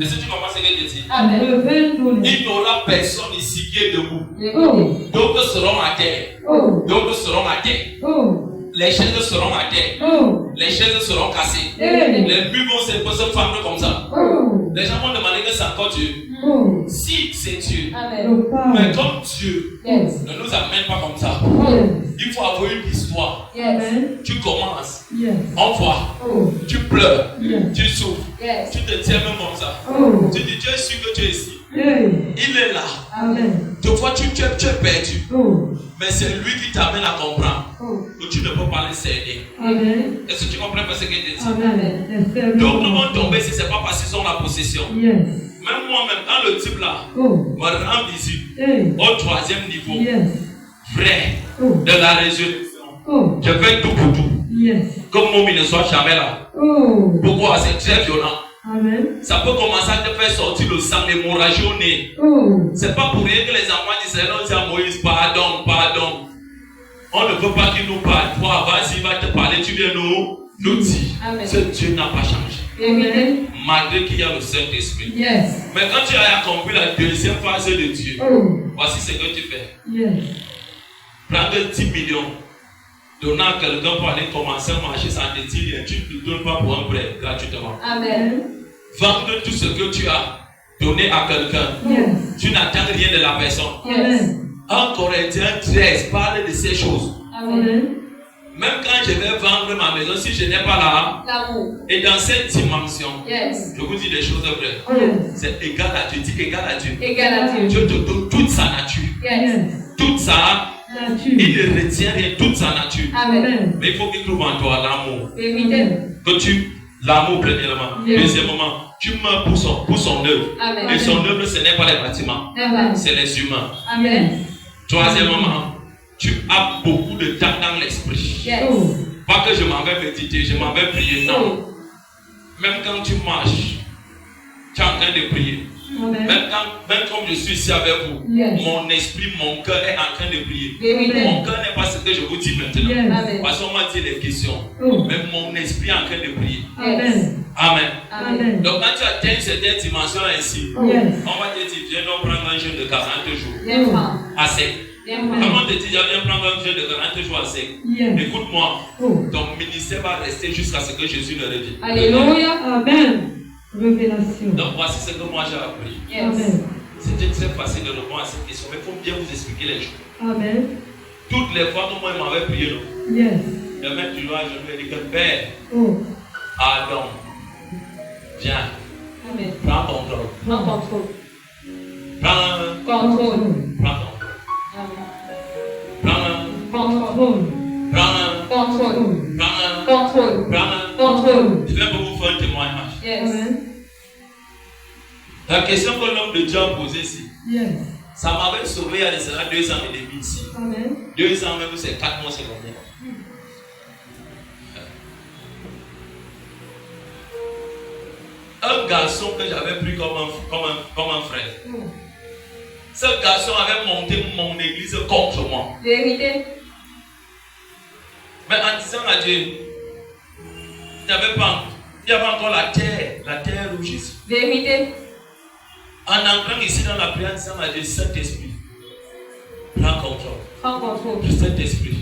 Est-ce que tu comprends ce que je dis? Amen. Réveille-nous. Il n'y aura personne ici qui est debout. Oh. D'autres seront à terre. Oh. D'autres seront à terre. Oh. Les chaises seront à terre. Oh. Les chaises seront cassées. Hey. Les murs vont se fendre comme ça. Oh. Les gens vont demander que c'est encore Dieu. Oh. Si c'est Dieu. Amen. Le Mais Père. comme Dieu Yes. ne nous amène pas comme ça, Yes. il faut avoir une histoire. Yes. Amen. Tu commences, Yes. on voit, Oh. tu pleures, Yes. tu souffres, Yes. tu te tiens même comme ça. Oh. Tu dis, Dieu est sûr que tu es ici. Hey. Il est là. Amen. Des fois, tu es perdu. Oh. Mais c'est lui qui t'amène à comprendre Oh. que tu ne peux pas le céder. Amen. Est-ce que tu comprends pas ce que je dis? Amen. Donc, nous vont tomber si ce n'est pas parce qu'ils ont la possession. Yes. Même moi-même, quand le type là Oh. me rend visite Hey. au troisième niveau, Yes. vrai, Oh. de la résurrection, Oh. je fais tout pour tout. Yes. Comme mon ne soit jamais là. Oh. Pourquoi? C'est très violent. Amen. Ça peut commencer à te faire sortir le sang, l'hémorragie au nez. Oh. C'est pas pour rien que les enfants d'Israël ont dit à Moïse, pardon, pardon. On ne veut pas qu'il nous parle. Toi, vas-y, va te parler, tu viens nous dire. Amen. Ce Dieu n'a pas changé. Amen. Malgré qu'il y a le Saint-Esprit. Yes. Mais quand tu as accompli la deuxième phase de Dieu, Oh. voici ce que tu fais. Yes. Prendre 10 millions, donner à quelqu'un pour aller commencer à marcher sans te dire rien. Tu ne te donnes pas pour un prêt gratuitement. Amen. Vendre tout ce que tu as donné à quelqu'un. Yes. Tu n'attends rien de la personne. Amen. 1 Corinthiens 13 parle de ces choses. Amen. Amen. Même quand je vais vendre ma maison, si je n'ai pas là, L'amour. et dans cette dimension, Yes. je vous dis des choses vraies. Yes. C'est égal à Dieu. Dis égal à Dieu. Égal à Dieu. Dieu te donne toute sa nature. Yes. Yes. Toute sa, Nature. il ne retient rien, toute sa nature. Amen. Amen. Mais il faut qu'il trouve en toi l'amour. Vérité. Que tu, l'amour premièrement. Yes. Deuxièmement, tu meurs pour son œuvre. Amen. Et son œuvre, ce n'est pas les bâtiments, Amen. c'est les humains. Amen. Troisièmement, tu as beaucoup de temps dans l'esprit. Yes. Oh. Pas que je m'en vais méditer, je m'en vais prier. Non. Oh. Même quand tu marches, tu es en train de prier. Amen. Même comme je suis ici avec vous, Yes. mon esprit, mon cœur est en train de prier. Vérité. Mon cœur n'est pas ce que je vous dis maintenant. Yes. Amen. Parce qu'on m'a dit les questions. Oh. Mais mon esprit est en train de prier. Amen. Amen. Amen. Amen. Donc quand tu atteins cette dimension ainsi, Yes. on va te dire, viens donc prendre un jeûne de 40 jours Viens prendre. à sec. Viens Quand prendre. on te dit, viens prendre un jeûne de 40 jours à sec, Yes. écoute-moi, Oh. ton ministère va rester jusqu'à ce que Jésus ne revienne. Alléluia. Amen. Révélation. Donc voici ce que moi j'ai appris. Yes. Amen. C'était très facile de répondre à cette question, mais il faut bien vous expliquer les choses. Amen. Toutes les fois que moi il m'avait prié, non, Yes. le maître du roi, je lui ai dit que Père, Oh. Adam, viens, Amen. prends contrôle. Prends contrôle. Prends Contrôle. contrôle. Amen. Prends Contrôle. prends Contrôle. prends Contrôle. prends. Contrôle. Je vais vous faire un témoignage. Yes. Amen. La question que l'homme de Dieu a posée ici, Yes. ça m'avait sauvé il y a 2 ans et demi ici. Amen. 2 ans même, c'est 4 mois secondaires. Un garçon que j'avais pris comme un frère. Oh. Ce garçon avait monté mon église contre moi. Vérité. Mais en disant à Dieu, il n'y avait encore la terre rouge ici. Vérité. En entrant ici dans la prière, en disant à Dieu, Saint-Esprit, prends contrôle. Prends contrôle. Saint-Esprit,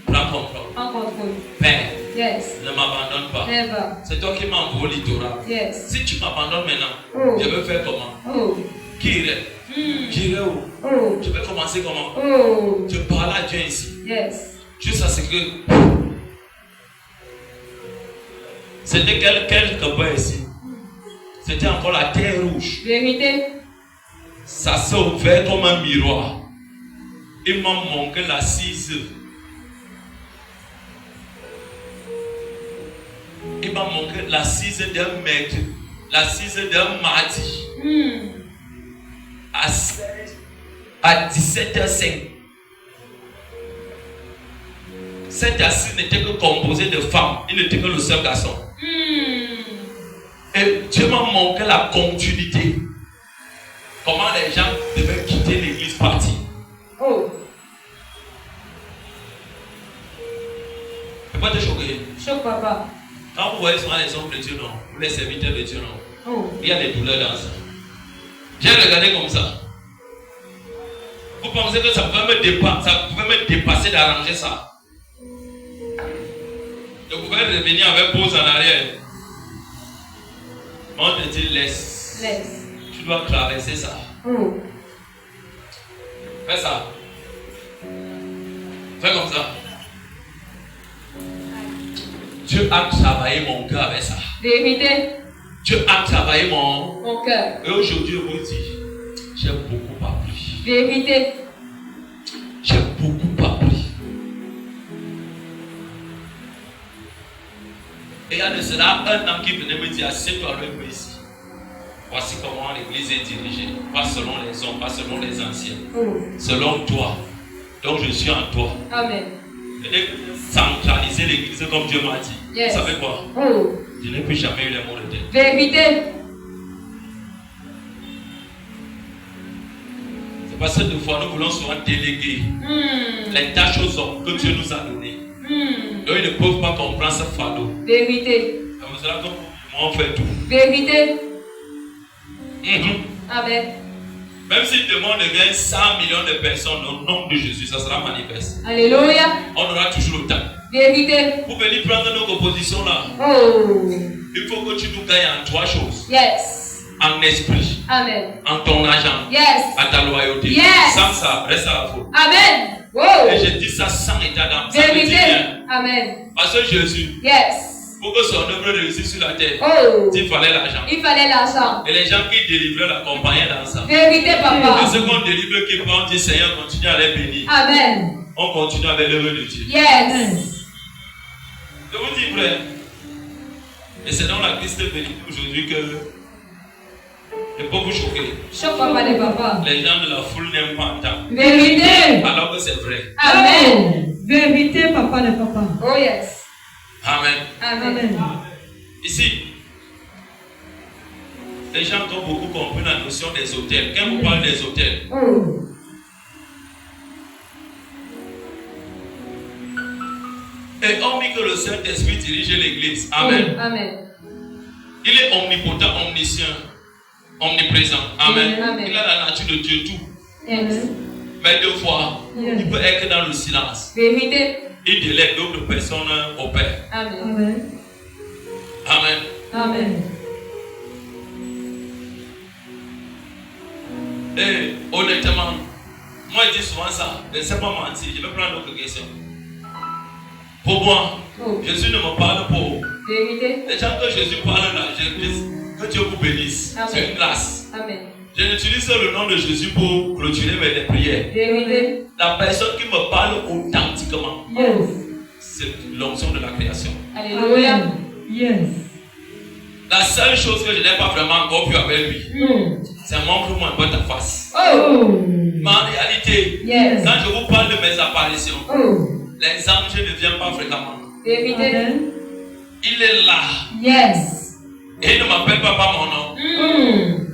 prends contrôle. Prends contrôle. Père, Yes. ne m'abandonne pas. Never. C'est toi qui m'as envoyé au littoral. Yes. Si tu m'abandonnes maintenant, Oh. je vais faire comment? Oh. Qui irait? J'irai où? Oh. Je vais commencer comment? Oh. Je parle à Dieu ici. Yes. Juste à ce que. C'était quelque part ici. C'était encore la terre rouge. Vérité. Ça s'est ouvert comme un miroir. il m'a manqué l'assise. Il m'a manqué l'assise d'un maître, l'assise d'un mardi. À 17h05. Cette assise n'était que composée de femmes. Il n'était que le seul garçon. Et Dieu m'a manqué la continuité. Comment les gens devaient quitter l'église partie. Oh. C'est pas te choquer. Choc papa. Quand vous voyez souvent les hommes de Dieu, non, ou les serviteurs de Dieu, non, Oh. il y a des douleurs dans ça. J'ai regardé comme ça. Vous pensez que ça pouvait me dépasser d'arranger ça? Je pouvais revenir avec pause en arrière. On te dit laisse. Laisse. Tu dois traverser ça. Oh. Fais ça. Fais comme ça. Dieu a travaillé mon cœur avec ça. Vérité. Dieu a travaillé mon cœur. Et aujourd'hui, je vous dis, j'ai beaucoup appris. Vérité. J'ai beaucoup appris. Et il y a de cela un an qui venait me dire, assieds-toi avec moi ici. Voici comment l'église est dirigée. Pas selon les hommes, pas selon les anciens. Oh. Selon toi. Donc je suis en toi. Amen. Et centraliser l'église comme Dieu m'a dit. Yes. Vous savez quoi? Oh. Je n'ai plus jamais eu les mots de tête. Vérité. C'est parce que des fois nous voulons souvent déléguer les tâches aux hommes que Dieu nous a données. Donc ils ne peuvent pas comprendre ce fardeau. Vérité. C'est là que moi on fait tout. Vérité. Amen. Même si le monde devient 100 millions de personnes au nom de Jésus, ça sera manifeste. Alléluia. On aura toujours le temps. Vérité. Pour venir prendre nos compositions là, Oh. il faut que tu nous gagnes en trois choses. Yes. En esprit, Amen. en ton argent, Yes. à ta loyauté. Yes. Sans ça, reste à la faute. Amen. Wow. Et je dis ça sans état d'âme. Ça me dit Vérité. bien. Amen. Parce que Jésus, Yes. pour que son œuvre réussisse sur la terre, Oh. il fallait l'argent. Il fallait l'argent. Et les gens qui délivraient l'accompagnaient dans ça. Vérité, Et papa. ceux qu'on délivre, qui vont dire Seigneur, continue à les bénir. Amen. On continue avec l'œuvre de Dieu. Yes. Je vous dis, frère, et c'est dans la Christ vérité aujourd'hui que je peux vous choquer. Choc papa de papa. Les gens de la foule n'aiment pas entendre. Vérité. Alors que c'est vrai. Amen. Vérité, papa de papa. Oh yes. Amen. Amen. Ici, les gens ont beaucoup compris la notion des hôtels. Quand vous parlez des hôtels, Oh. et hormis que le Saint-Esprit dirige l'église, Amen. Amen. Il est omnipotent, omniscient, omniprésent. Amen. Amen. Il a la nature de Dieu, tout. Yes. Mais deux fois, il peut être dans le silence. Vérité. Il délègue d'autres personnes au Père. Amen. Amen. Amen. Amen. Et honnêtement, moi je dis souvent ça, je ne sais pas mentir, je vais prendre d'autres questions. Pour moi, Oh. Jésus ne me parle pour. Vérité. Les gens que Jésus parle là, que Dieu vous bénisse. Amen. C'est une grâce. Amen. Je n'utilise le nom de Jésus pour clôturer mes prières. Vérité. La personne qui me parle authentiquement, Yes. c'est l'onction de la création. Alléluia. Amen. Yes. La seule chose que je n'ai pas vraiment encore pu avec lui, Mm. c'est montre-moi un peu ta face. Oh. Mais en réalité, Yes. quand je vous parle de mes apparitions, Oh. les anges ne viennent pas fréquemment. Vérité. Amen. Il est là. Yes. Et il ne m'appelle pas par mon nom. Mm.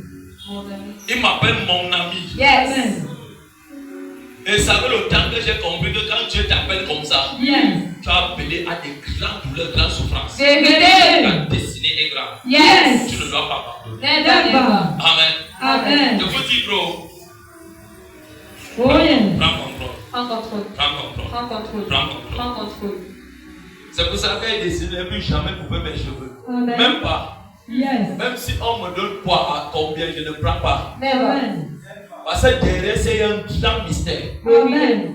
Mon ami. Il m'appelle mon ami. Yes. Amen. Et ça fait le temps que j'ai compris que quand Dieu t'appelle comme ça, Yes. tu as appelé à des grandes douleurs, grandes souffrances. Vérité. Ta destinée est grande. Yes. Tu ne dois pas pardonner. Never, never. Amen. Amen. Je vous dis, bro, Oh yes. prends contrôle. Prends contrôle. Prends contrôle. Prends contrôle. Prends contrôle. Prends contrôle. C'est pour ça qu'il décide de ne plus jamais couper mes cheveux. Amen. Même pas. Yes. Même si on me donne poids à combien, je ne prends pas. Never. Amen. Parce que derrière, c'est un grand mystère. Amen.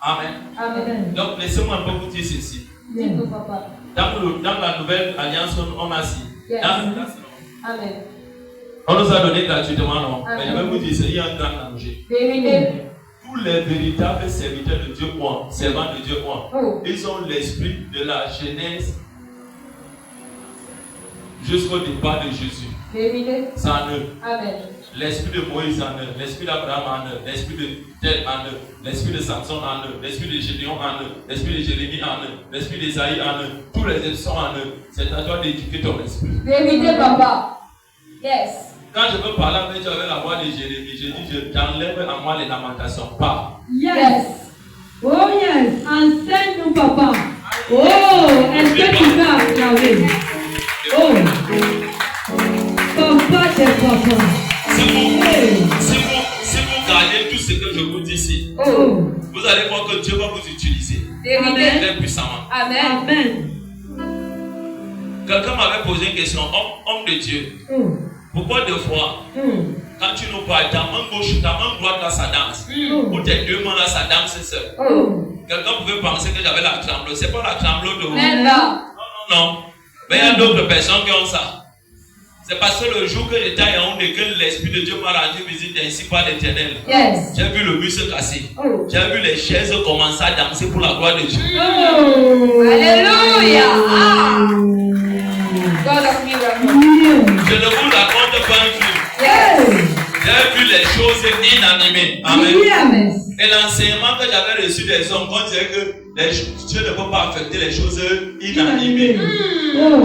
Amen. Amen. Donc, laissez-moi un peu vous dire ceci. Dis-nous, papa. Dans la nouvelle alliance, on a signé. Yes. Amen. On nous a donné gratuitement, non? Amen. Mais je vais vous dire, il y a un grand danger. Vérité. tous les véritables serviteurs de Dieu ont, servants de Dieu ont, Oh. ils ont l'esprit de la Genèse jusqu'au départ de Jésus. Vérité. C'est en eux. Amen. L'esprit de Moïse en eux, l'esprit d'Abraham en eux, l'esprit de Tel en eux, l'esprit de Samson en eux, l'esprit de Gédéon en eux, l'esprit de Jérémie en eux, l'esprit d'Ésaïe en eux. Tous les esprits sont en eux. C'est à toi d'éduquer ton esprit. Vérité, papa. Yes. Quand je veux parler avec toi avec la voix de Jérémie, je dis je t'enlève à moi les lamentations. Pas. Yes. Oh yes. Enseigne-nous, papa. Oh, est-ce que tu veux acclamer? Oh. Papa de papa. Si vous gardez tout ce que je vous dis ici, Oh. vous allez voir que Dieu va vous utiliser Vérité. très puissamment. Amen. Amen. Quelqu'un m'avait posé une question, homme de Dieu. Oh. Pourquoi deux fois, quand tu nous parles, ta main gauche, ta main droite là, ça danse. Ou tes deux mains là, ça danse seul. Oh. Quelqu'un pouvait penser que j'avais la tremblote. C'est pas la tremblote de vous. Même pas. Non. Mais il y a d'autres personnes qui ont ça. C'est parce que le jour que j'étais à Yaoundé, que l'Esprit de Dieu m'a rendu visite ainsi par l'Éternel. Yes. J'ai vu le bus se casser. Oh. J'ai vu les chaises commencer à danser pour la gloire de Dieu. Oh. Alléluia. Ah. God of miracles. Je ne vous raconte pas un film. Yes. J'ai vu les choses inanimées. Amen. Amen. Et l'enseignement que j'avais reçu des hommes, on dirait que Dieu ne peut pas affecter les choses inanimées.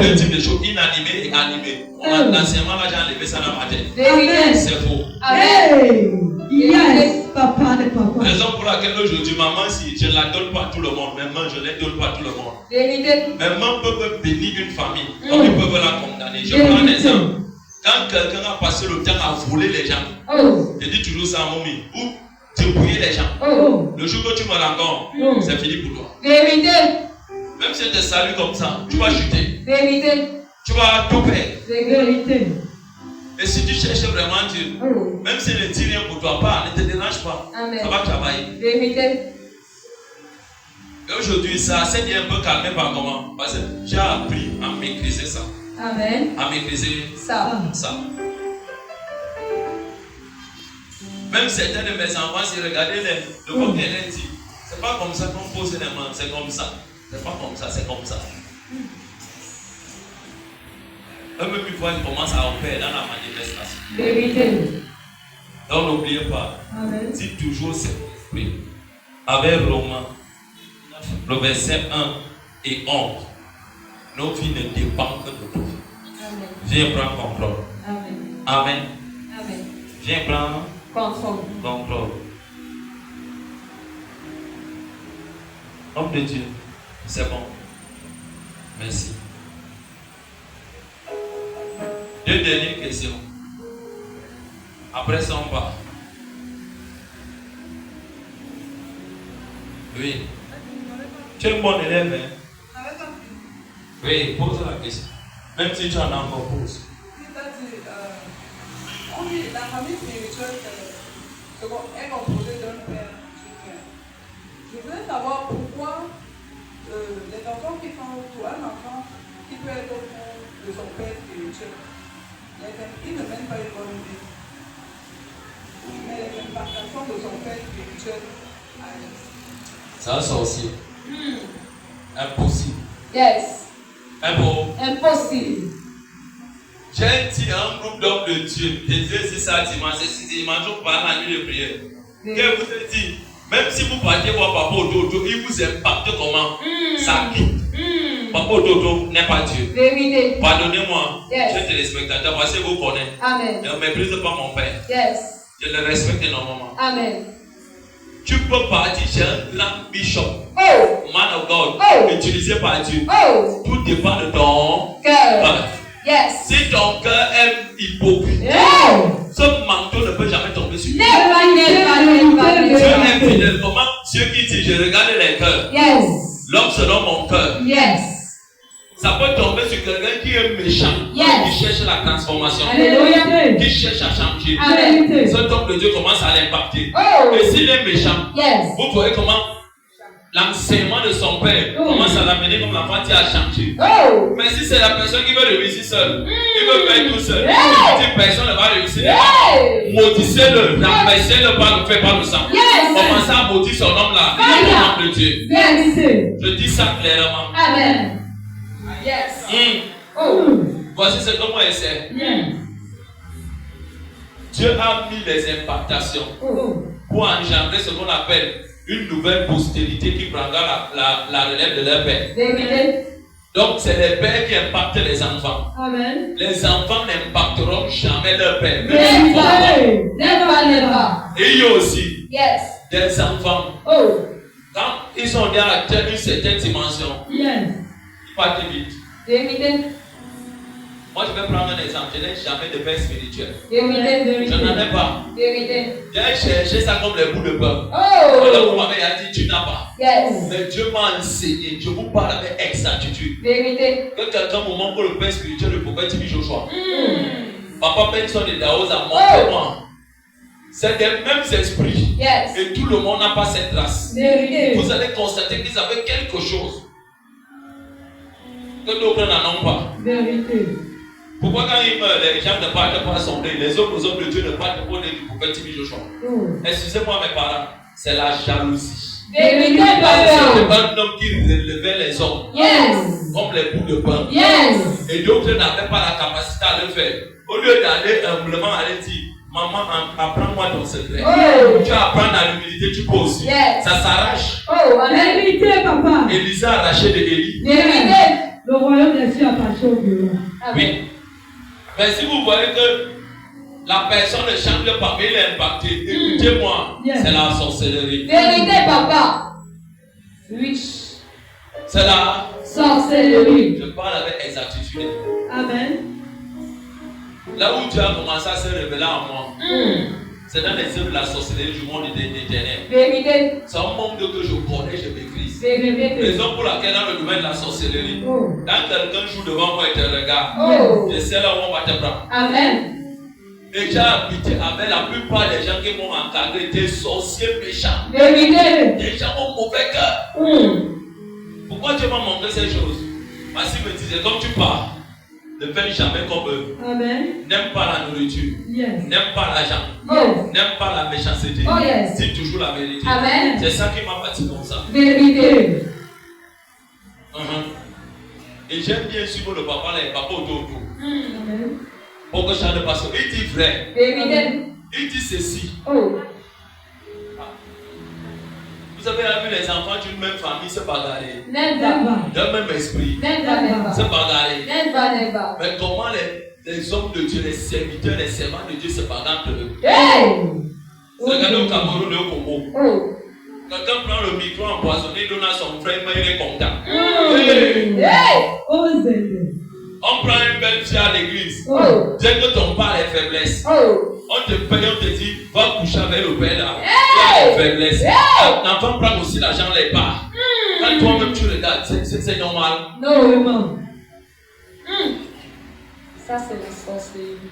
Deux types de choses inanimées et animées. L'enseignement là, j'ai enlevé ça dans ma tête. Vérité. C'est faux. Amen. Yes, papa de papa. Raison pour laquelle aujourd'hui, maman, si je ne la donne pas à tout le monde, même je ne la donne pas à tout le monde. Vérité. Maman peut bénir une famille, comme ils peuvent la condamner. Je prends un exemple. Quand quelqu'un a passé le temps à voler les gens, Oh. je dis toujours ça à Momi, ou débrouiller les gens. Oh. Le jour que tu me rencontres, c'est fini pour toi. Vérité. Même si je te salue comme ça, tu vas chuter. Vérité. Tu vas tout perdre. Vérité. Et si tu cherches vraiment Dieu, Oh. même s'il ne dit rien pour toi, ne te dérange pas. Amen. Ça va travailler. Vérité. Et aujourd'hui, ça s'est dit un peu calmé par comment? Parce que j'ai appris à maîtriser ça. Amen. À maîtriser Ça. ça. Même certains de mes enfants, si regardaient le coq qu'elle dit, c'est pas comme ça qu'on pose les mains, c'est comme ça. C'est pas comme ça, c'est comme ça. Même une fois, ils commencent à opérer dans la manifestation. Vérité. Donc n'oubliez pas, Amen. dites toujours cet esprit. Avec Romains, le verset 1 et 11, nos vies ne dépendent que de toi. Amen. Viens prendre contrôle. Amen. Amen. Amen. Viens prendre Contrôle. contrôle. Homme de Dieu, c'est bon. Merci. Deux dernières questions. Après ça, on part. Oui. Tu es un bon élève, hein? Avec un fils. Oui, pose la question. Même si tu en as encore, pose. C'est-à-dire, on dit la famille spirituelle, est composée d'un père chrétien. Je voudrais savoir pourquoi les enfants qui sont autour, un enfant qui peut être autour de son père spirituel, il ne mène pas une bonne vie. Mais les implications de son père spirituel agissent. C'est un sorcier. Impossible. Yes. Impossible. Impossible. J'ai dit à un groupe d'hommes de Dieu, c'est ça dimanche, c'est dimanche, on parle la nuit de prière. Qu'est-ce que vous avez dit? Même si vous partez voir Papa Ododo, il vous impacte comment? Ça quitte. Papa Ododo n'est pas Dieu. Vérité. Pardonnez-moi, Yes. chers téléspectateurs, parce que vous connaissez. Amen. Ne méprise pas mon père. Yes. Je le respecte énormément. Amen. Tu peux partir chez un grand bishop, Oh. man of God, Oh. utilisé par Dieu. Oh. Tout dépend de ton Cœur. cœur. Yes. Si ton cœur est hypocrite, Oh. ce manteau ne peut jamais tomber sur toi. Never. Dieu est fidèle. Comment Dieu qui dit, je regarde les cœurs. Yes. L'homme selon mon cœur. Yes. Ça peut tomber sur quelqu'un qui est méchant, Yes. qui cherche la transformation, Alléluia. qui cherche à changer. Amen. Cet homme de Dieu commence à l'impacter. Oh. Et s'il est méchant, Yes. vous voyez comment l'enseignement de son père commence à l'amener comme l'enfant qui a changé. Mais si c'est la personne qui veut réussir seul, qui veut faire tout seul, personne ne va réussir. Maudissez-le, rabaissez-le par le fait, par le sang. Commencez à maudire son homme là. Au nom de Dieu. Je dis ça clairement. Amen. Yes. Voici ce que moi essaie. Dieu a mis les impactations pour engendrer ce qu'on appelle une nouvelle postérité qui prendra la relève de leur père. Donc c'est les pères qui impactent les enfants. Amen. Les enfants n'impacteront jamais leur père. Never. Et il y a aussi Yes. des enfants. Quand ils sont déjà atteint une certaine dimension, ils partent vite. Moi je vais prendre un exemple. Je n'ai jamais de père spirituel. Je n'en ai pas. J'ai cherché ça comme les bouts de pain. Alors vous m'avez dit tu n'as pas. Mais Dieu m'a enseigné. Je vous parle avec exactitude. Que quelqu'un me manque le père spirituel, le prophète Tibi Joshua. Papa Benson et Daouz a montré moi. C'est les mêmes esprits. Et tout le monde n'a pas cette race. Vous allez constater qu'ils avaient quelque chose que d'autres n'en ont pas. Pourquoi quand ils meurent, les gens ne partent pas assembler, les autres hommes de Dieu ne partent pas du prophète Tibi Joshua? Excusez-moi mes parents, c'est la jalousie. C'est pas un homme qui relevait les hommes comme les bouts de pain. Et d'autres n'avaient pas la capacité à le faire. Au lieu d'aller humblement aller dire, maman, apprends-moi ton secret. Tu vas apprendre à l'humilité, tu peux aussi. Ça s'arrache. Vérité, papa. Élisa a arraché de Élie. Le royaume des cieux appartient au bureau. Oui. Mais si vous voyez que la personne ne change pas, mais il est impacté, écoutez-moi, c'est la sorcellerie. Vérité, papa. C'est la sorcellerie. Je parle avec exactitude. Amen. Là où Dieu a commencé à se révéler en moi, c'est dans les œuvres de la sorcellerie du monde des ténèbres. C'est un monde que je connais, je maîtrise. Raison pour laquelle dans le domaine de la sorcellerie, quand quelqu'un joue devant moi et te regarde, je sais là où on va te prendre. Amen. Et j'ai habité avec la plupart des gens qui m'ont encadré, des sorciers méchants. Des gens au mauvais cœur. Pourquoi Dieu m'a montré ces choses? Parce qu'il me disait, comme tu pars, ne fais jamais comme eux. Amen. N'aime pas la nourriture. N'aime pas l'argent. N'aime pas la méchanceté. Dis toujours la vérité. Amen. C'est ça qui m'a bâti comme ça. Vérité. Et j'aime bien suivre le papa là et papa autour. Pour que chacun passe. Il dit vrai. Il dit ceci. Vous avez vu les enfants d'une même famille se bagarrer. D'un même esprit. Se bagarrer. Mais comment les hommes de Dieu, les serviteurs, les servants de Dieu se bagarrent entre eux? Regardez au Cameroun et au Congo. Quelqu'un prend le micro empoisonné, donne à son frère, mais il est content. On prend une belle fille à l'église. Dès que ton père est faiblesse, on te paye, on te dit, va coucher avec le père là. Il a des faiblesses. L'enfant prend aussi l'argent, les parts. Quand toi-même tu regardes, c'est normal. Non. Ça, c'est la sorcellerie.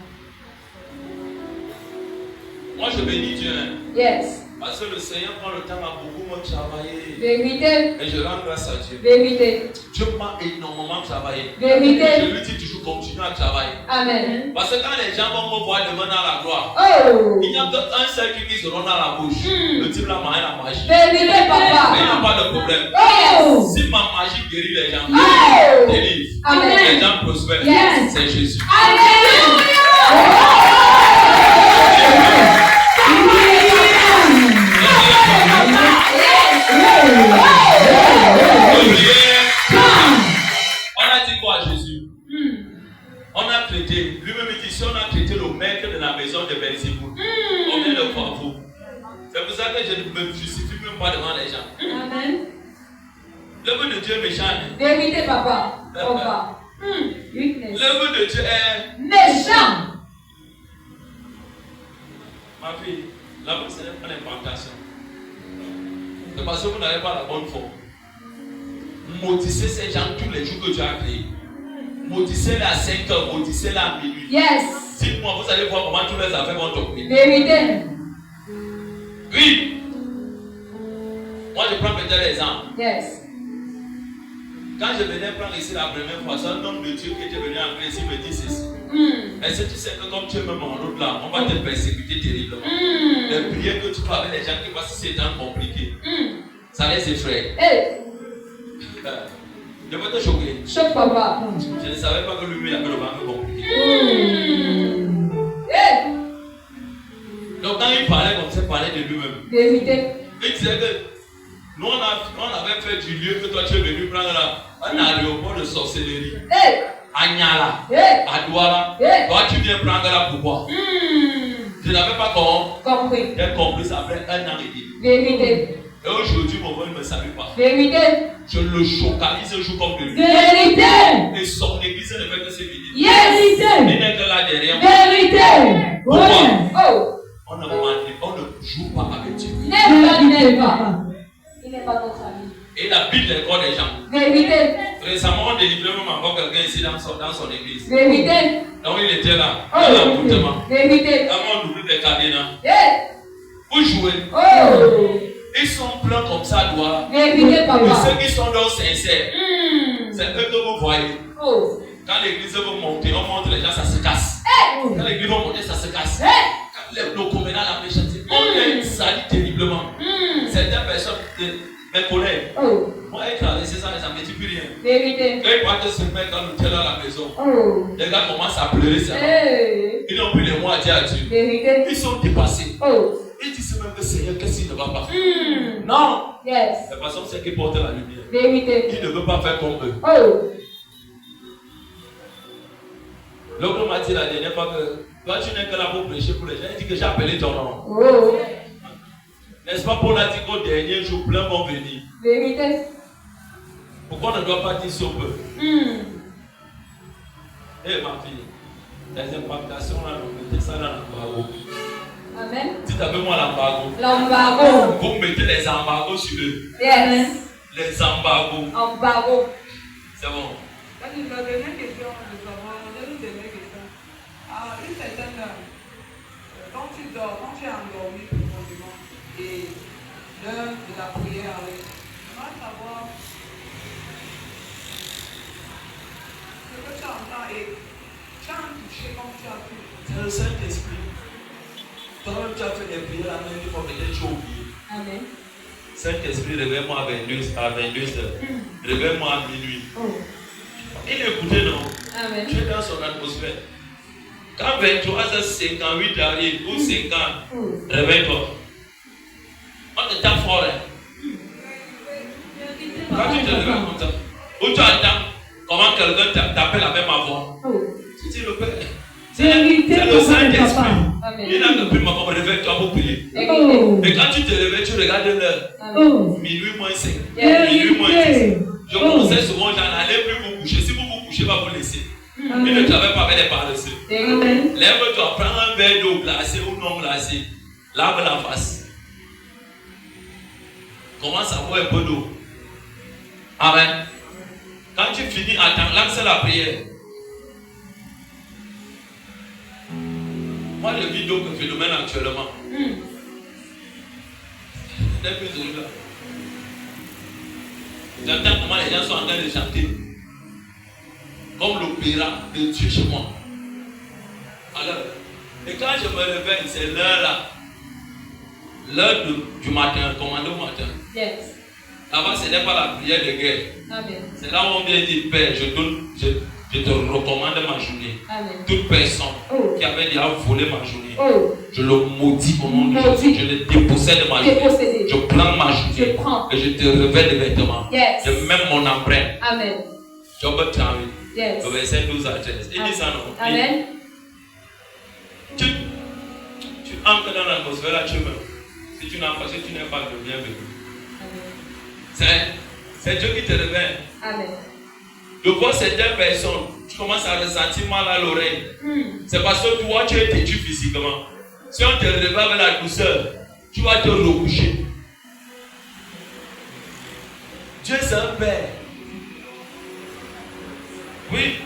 Moi, je bénis Dieu. Yes. Parce que le Seigneur prend le temps à beaucoup me travailler. Vérité. Et je rends grâce à Dieu. Vérité. Dieu m'a énormément travaillé. Vérité. Je lui dis toujours, continue à travailler. Amen. Parce que quand les gens vont me voir demain dans la gloire, il n'y a qu'un seul qui seront dans la bouche. Le type là m'a la magie. Vérité, papa. Mais il n'y a pas de problème. Si ma magie guérit les gens, délivre. Amen. Les gens prospèrent. C'est Jésus. Alléluia. On a dit quoi à Jésus? On a traité, lui-même dit, si on a traité le maître de la maison de Belzéboul, on vient de voir vous. C'est pour ça que je ne me justifie même pas devant les gens. Amen. L'œuvre de Dieu est méchant. Vérité, papa. L'œuvre de Dieu est méchant. Ma fille, l'amour ce n'est pas l'implantation. C'est parce que vous n'avez pas la bonne forme. Maudissez ces gens tous les jours que Dieu a créés. Maudissez-les à 5 heures, maudissez-les à minuit. Yes. Dites-moi, vous allez voir comment toutes les affaires vont tomber. Vérité. Oui. Moi, je prends peut-être l'exemple. Yes. Quand je venais prendre ici la première fois, c'est un homme de Dieu qui était venu en Grèce, il me dit ceci. Est-ce que tu sais que comme tu es même en route là, on va te persécuter terriblement. Les prières que tu fais avec les gens qui passent ici étant compliquées, ça les effraie. Hey. Je vais te choquer. Choque papa. Je ne savais pas que lui avait le ventre compliqué. Hey. Donc quand il parlait comme ça, il parlait de lui-même. Vérité. Il disait que nous on avait fait du lieu que toi tu es venu prendre là, un aéroport de sorcellerie. Hey. À Nyala, Hey. à Douala. Hey. Toi tu viens prendre là pourquoi? Je n'avais pas compris. J'ai compris ça après 1 an et demi. Vérité. Et aujourd'hui mon frère ne me salue pas. Vérité. Je le chocalise un jour comme de lui. Vérité. Et son église ne fait que se vider. Yes. Il n'est que là derrière. Vérité. Pourquoi? Oh. On ne joue pas avec Dieu. Il n'est pas. Il n'est pas notre ami. Et il habite les corps des gens. Vérité. Récemment, on délivrait même encore quelqu'un ici dans son église. Vérité. Donc il était là, dans l'appartement. Vérité. Quand on ouvre les cadenas, Hey. vous jouez. Oh. Ils sont pleins comme ça, doigts. Vérité, papa. Et ceux qui sont donc sincères, c'est eux que vous voyez. Oh. Quand l'église veut monter, on montre les gens, ça se casse. Hey. Quand l'église veut monter, ça se casse. Hey. Quand nos comédiens la méchanceté, on les salit terriblement. Certaines personnes, mes collègues, moi, ils traversent ça, ça ne me dit plus rien. Vérité. Quand ils partent se mettre dans l'hôtel à la maison, Oh. les gars commencent à pleurer. Hey. Ils n'ont plus les mots à dire à Dieu. Vérité. Ils sont dépassés. Oh. Ils disent même que Seigneur, qu'est-ce qu'il ne va pas faire? Non. Yes. La personne, c'est qui porte la lumière. Vérité. Il ne veut pas faire comme eux. Oh. L'autre m'a dit la dernière fois que toi, tu n'es que là pour prêcher pour les gens. Il dit que j'ai appelé ton nom. Oh. N'est-ce pas Paul a dit qu'au dernier jour, plein vont venir. Vérité. Pourquoi on ne doit pas dire si on peut? Eh ma fille, les impactations là, vous mettez ça dans l'embargo. Amen. Dites avec moi l'embargo. L'embargo. Vous mettez les embargos sur eux. Yes. Les embargos. Embargo. C'est bon. La dernière question de savoir, une dernière question. Une certaine, quand tu dors, quand tu es endormi profondément et l'heure de la prière arrive, j'aimerais savoir ce que tu entends et tu as un toucher comme tu as pu. C'est le Saint-Esprit. Toi-même, tu as fait des prières la même fois, peut-être tu as oublié. Amen. Saint-Esprit, réveille-moi à 22h. Réveille-moi à minuit. Il écoutait, non? Amen. Tu es dans son atmosphère. Quand 23h58 arrive, ou 50, réveille-toi. On est fort, hein? Quand tu te réveilles comme ça, ou tu entends comment quelqu'un t'appelle avec ma voix. Tu dis le Père. C'est le Saint-Esprit. Il a depuis ma voix, réveille-toi pour prier. Et quand tu te réveilles, tu regardes l'heure. Minuit moins 5. Minuit moins 10. Je conseille souvent, j'en allais plus vous coucher. Si vous vous couchez, va vous laisser. Il ne travaille pas avec les paresseux. Lève-toi, prends un verre d'eau glacée ou non glacée. Lave la face. Commence à boire un peu d'eau. Amen. Quand tu finis, attends, lance la prière. Moi, je vis donc un phénomène actuellement. C'est plus horrible. J'entends comment les gens sont en train de chanter. Comme l'opéra de Dieu chez moi. Alors, et quand je me réveille, c'est l'heure là. L'heure du matin, commando matin. Yes. Là-bas, ce n'est pas la prière de guerre. Amen. C'est là où on vient dire, Père, je te recommande ma journée. Amen. Toute personne qui avait déjà volé ma journée, je le maudis au nom de Maudit. Jésus. Je le dépossède de ma journée. Dépossédé. Je prends ma journée. Je prends. Et je te revêt de vêtements. Yes. Je mets mon empreinte. Amen. Job 38. Yes. Le verset 12 à 13. Il dit ça non. Amen. Tu entres dans l'atmosphère là, tu meurs. Si tu n'as pas, si tu n'es pas le bienvenu. C'est Dieu qui te réveille. Amen. De voir certaines personnes, tu commences à ressentir mal à l'oreille. C'est parce que toi, tu es têtu physiquement. Si on te réveille avec la douceur, tu vas te recoucher. Dieu, c'est un Père. Oui.